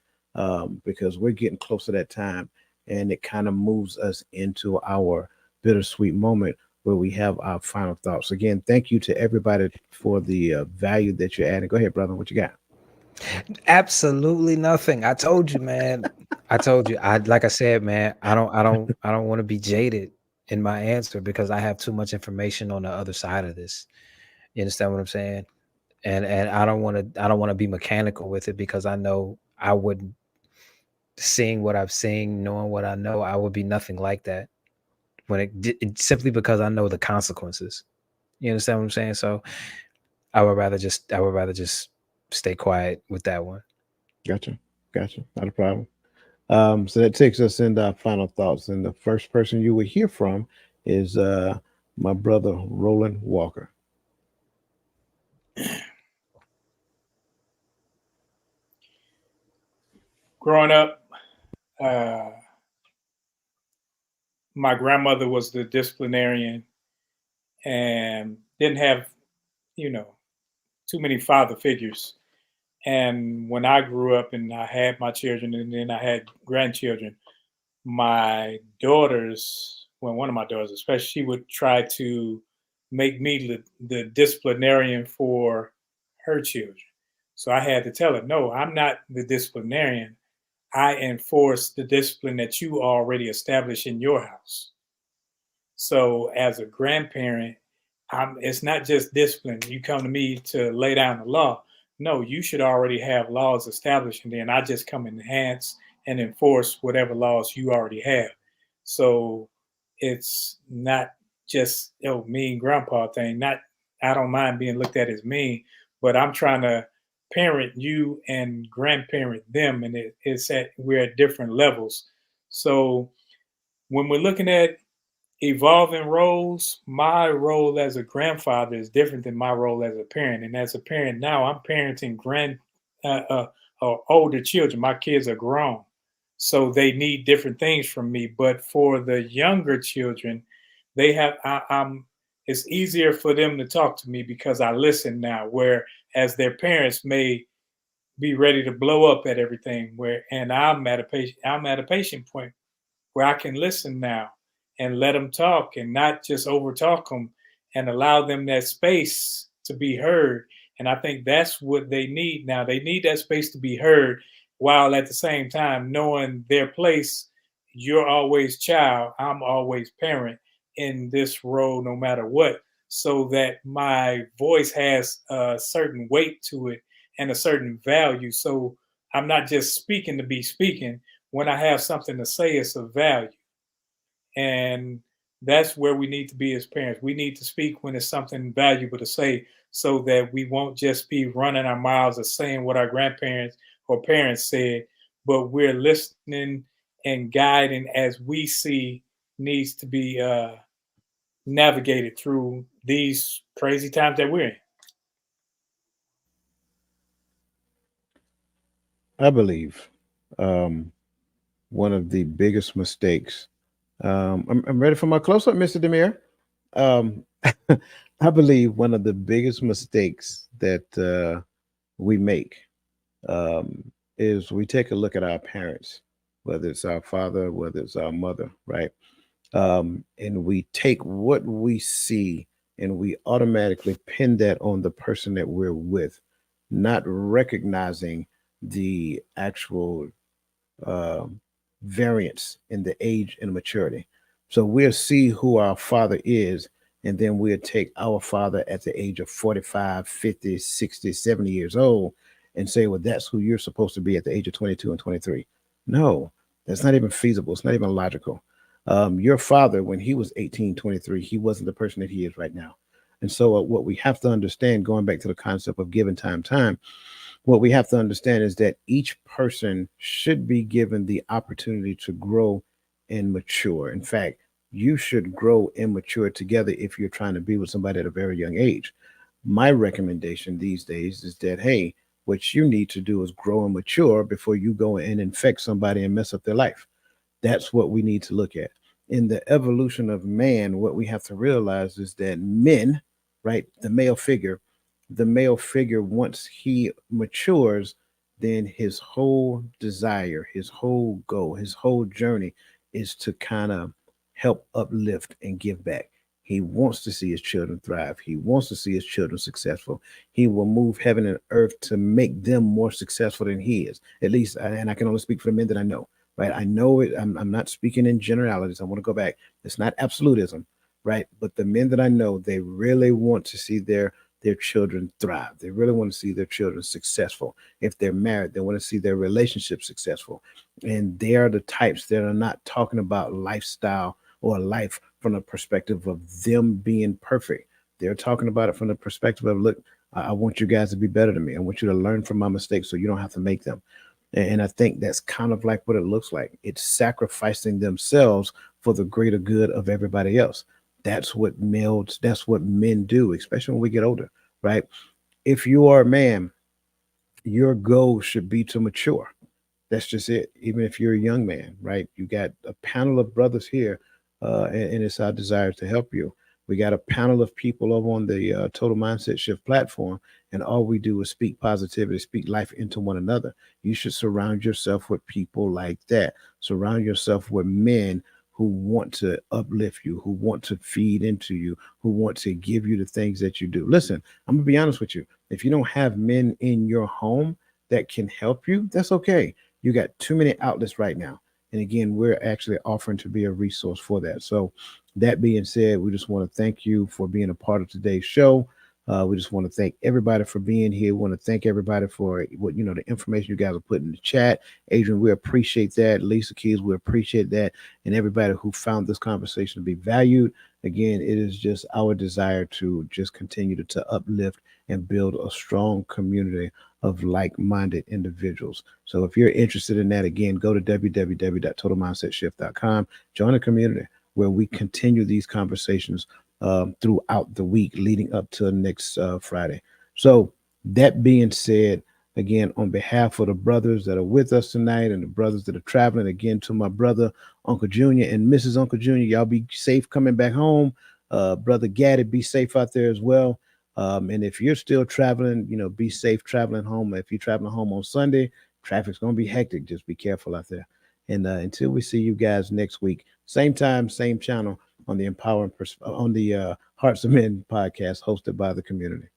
because we're getting close to that time, and it kind of moves us into our bittersweet moment where we have our final thoughts. Again, thank you to everybody for the value that you're adding. Go ahead, brother. What you got? Absolutely nothing. I told you, man. I told you. I like I said, man, I don't want to be jaded in my answer because I have too much information on the other side of this. You understand what I'm saying? And I don't want to be mechanical with it because I know I wouldn't, seeing what I've seen, knowing what I know, I would be nothing like that when simply because I know the consequences. You understand what I'm saying? So I would rather just stay quiet with that one. Gotcha. Gotcha. Not a problem. So that takes us into our final thoughts. And the first person you will hear from is my brother, Roland Walker. Growing up, uh, my grandmother was the disciplinarian and didn't have, you know, too many father figures. And when I grew up and I had my children and then I had grandchildren, my daughters, well, one of my daughters especially, she would try to make me the disciplinarian for her children. So I had to tell her, no, I'm not the disciplinarian. I enforce the discipline that you already established in your house. So as a grandparent, it's not just discipline. You come to me to lay down the law. No, you should already have laws established, and then I just come and enhance and enforce whatever laws you already have. So it's not just mean grandpa thing. Not I don't mind being looked at as mean, but I'm trying to parent you and grandparent them, and we're at different levels. So when we're looking at evolving roles, my role as a grandfather is different than my role as a parent. And as a parent now, I'm parenting uh, uh, older children. My kids are grown, so they need different things from me. But for the younger children, they have I'm. It's easier for them to talk to me because I listen now. Whereas their parents may be ready to blow up at everything. And I'm at a patient point where I can listen now and let them talk and not just overtalk them and allow them that space to be heard. And I think that's what they need now. They need that space to be heard while at the same time knowing their place. You're always child, I'm always parent in this role, no matter what, so that my voice has a certain weight to it and a certain value. So I'm not just speaking to be speaking. When I have something to say, it's of value. And that's where we need to be as parents. We need to speak when it's something valuable to say so that we won't just be running our mouths or saying what our grandparents or parents said, but we're listening and guiding as we see needs to be navigated through these crazy times that we're in. I believe um, one of the biggest mistakes. I'm ready for my close up, Mr. Demir. Um, I believe one of the biggest mistakes that we make um, is we take a look at our parents, whether it's our father, whether it's our mother, right? And we take what we see and we automatically pin that on the person that we're with, not recognizing the actual um, variance in the age and maturity. So we'll see who our father is, and then we'll take our father at the age of 45, 50, 60, 70 years old and say, well, that's who you're supposed to be at the age of 22 and 23. No, that's not even feasible. It's not even logical. Your father, when he was 18, 23, he wasn't the person that he is right now. And so, what we have to understand, going back to the concept of giving time, what we have to understand is that each person should be given the opportunity to grow and mature. In fact, you should grow and mature together if you're trying to be with somebody at a very young age. My recommendation these days is that, hey, what you need to do is grow and mature before you go and infect somebody and mess up their life. That's what we need to look at. In the evolution of man, what we have to realize is that men, right, the male figure, once he matures, then his whole desire, his whole goal, his whole journey is to kind of help uplift and give back. He wants to see his children thrive. He wants to see his children successful. He will move heaven and earth to make them more successful than he is. At least, and I can only speak for the men that I know, right? I know it. I'm not speaking in generalities. I want to go back. It's not absolutism, right? But the men that I know, they really want to see their children thrive. They really want to see their children successful. If they're married, they want to see their relationship successful. And they are the types that are not talking about lifestyle or life from the perspective of them being perfect. They're talking about it from the perspective of, look, I want you guys to be better than me. I want you to learn from my mistakes so you don't have to make them. And I think that's kind of like what it looks like. It's sacrificing themselves for the greater good of everybody else. That's what men do, especially when we get older, right? If you are a man, your goal should be to mature. That's just it. Even if you're a young man, right? You got a panel of brothers here, and it's our desire to help you. We got a panel of people over on the Total Mindset Shift platform, and all we do is speak positivity, speak life into one another. You should surround yourself with people like that. Surround yourself with men who want to uplift you, who want to feed into you, who want to give you the things that you do. Listen, I'm gonna be honest with you. If you don't have men in your home that can help you, that's okay. You got too many outlets right now. And again, we're actually offering to be a resource for that. So, that being said, we just want to thank you for being a part of today's show. We just want to thank everybody for being here. We want to thank everybody for what the information you guys are putting in the chat. Adrian, we appreciate that. Lisa Keys, we appreciate that, and everybody who found this conversation to be valued. Again, it is just our desire to just continue to uplift and build a strong community of like-minded individuals. So if you're interested in that, again, go to www.totalmindsetshift.com. Join the community. where we continue these conversations throughout the week leading up to next Friday. So, that being said, again, on behalf of the brothers that are with us tonight and the brothers that are traveling, again, to my brother, Uncle Junior and Mrs. Uncle Junior, y'all be safe coming back home. Brother Gaddy, be safe out there as well. And if you're still traveling, be safe traveling home. If you're traveling home on Sunday, traffic's going to be hectic. Just be careful out there. And until we see you guys next week, same time, same channel on the Hearts of Men podcast hosted by the community.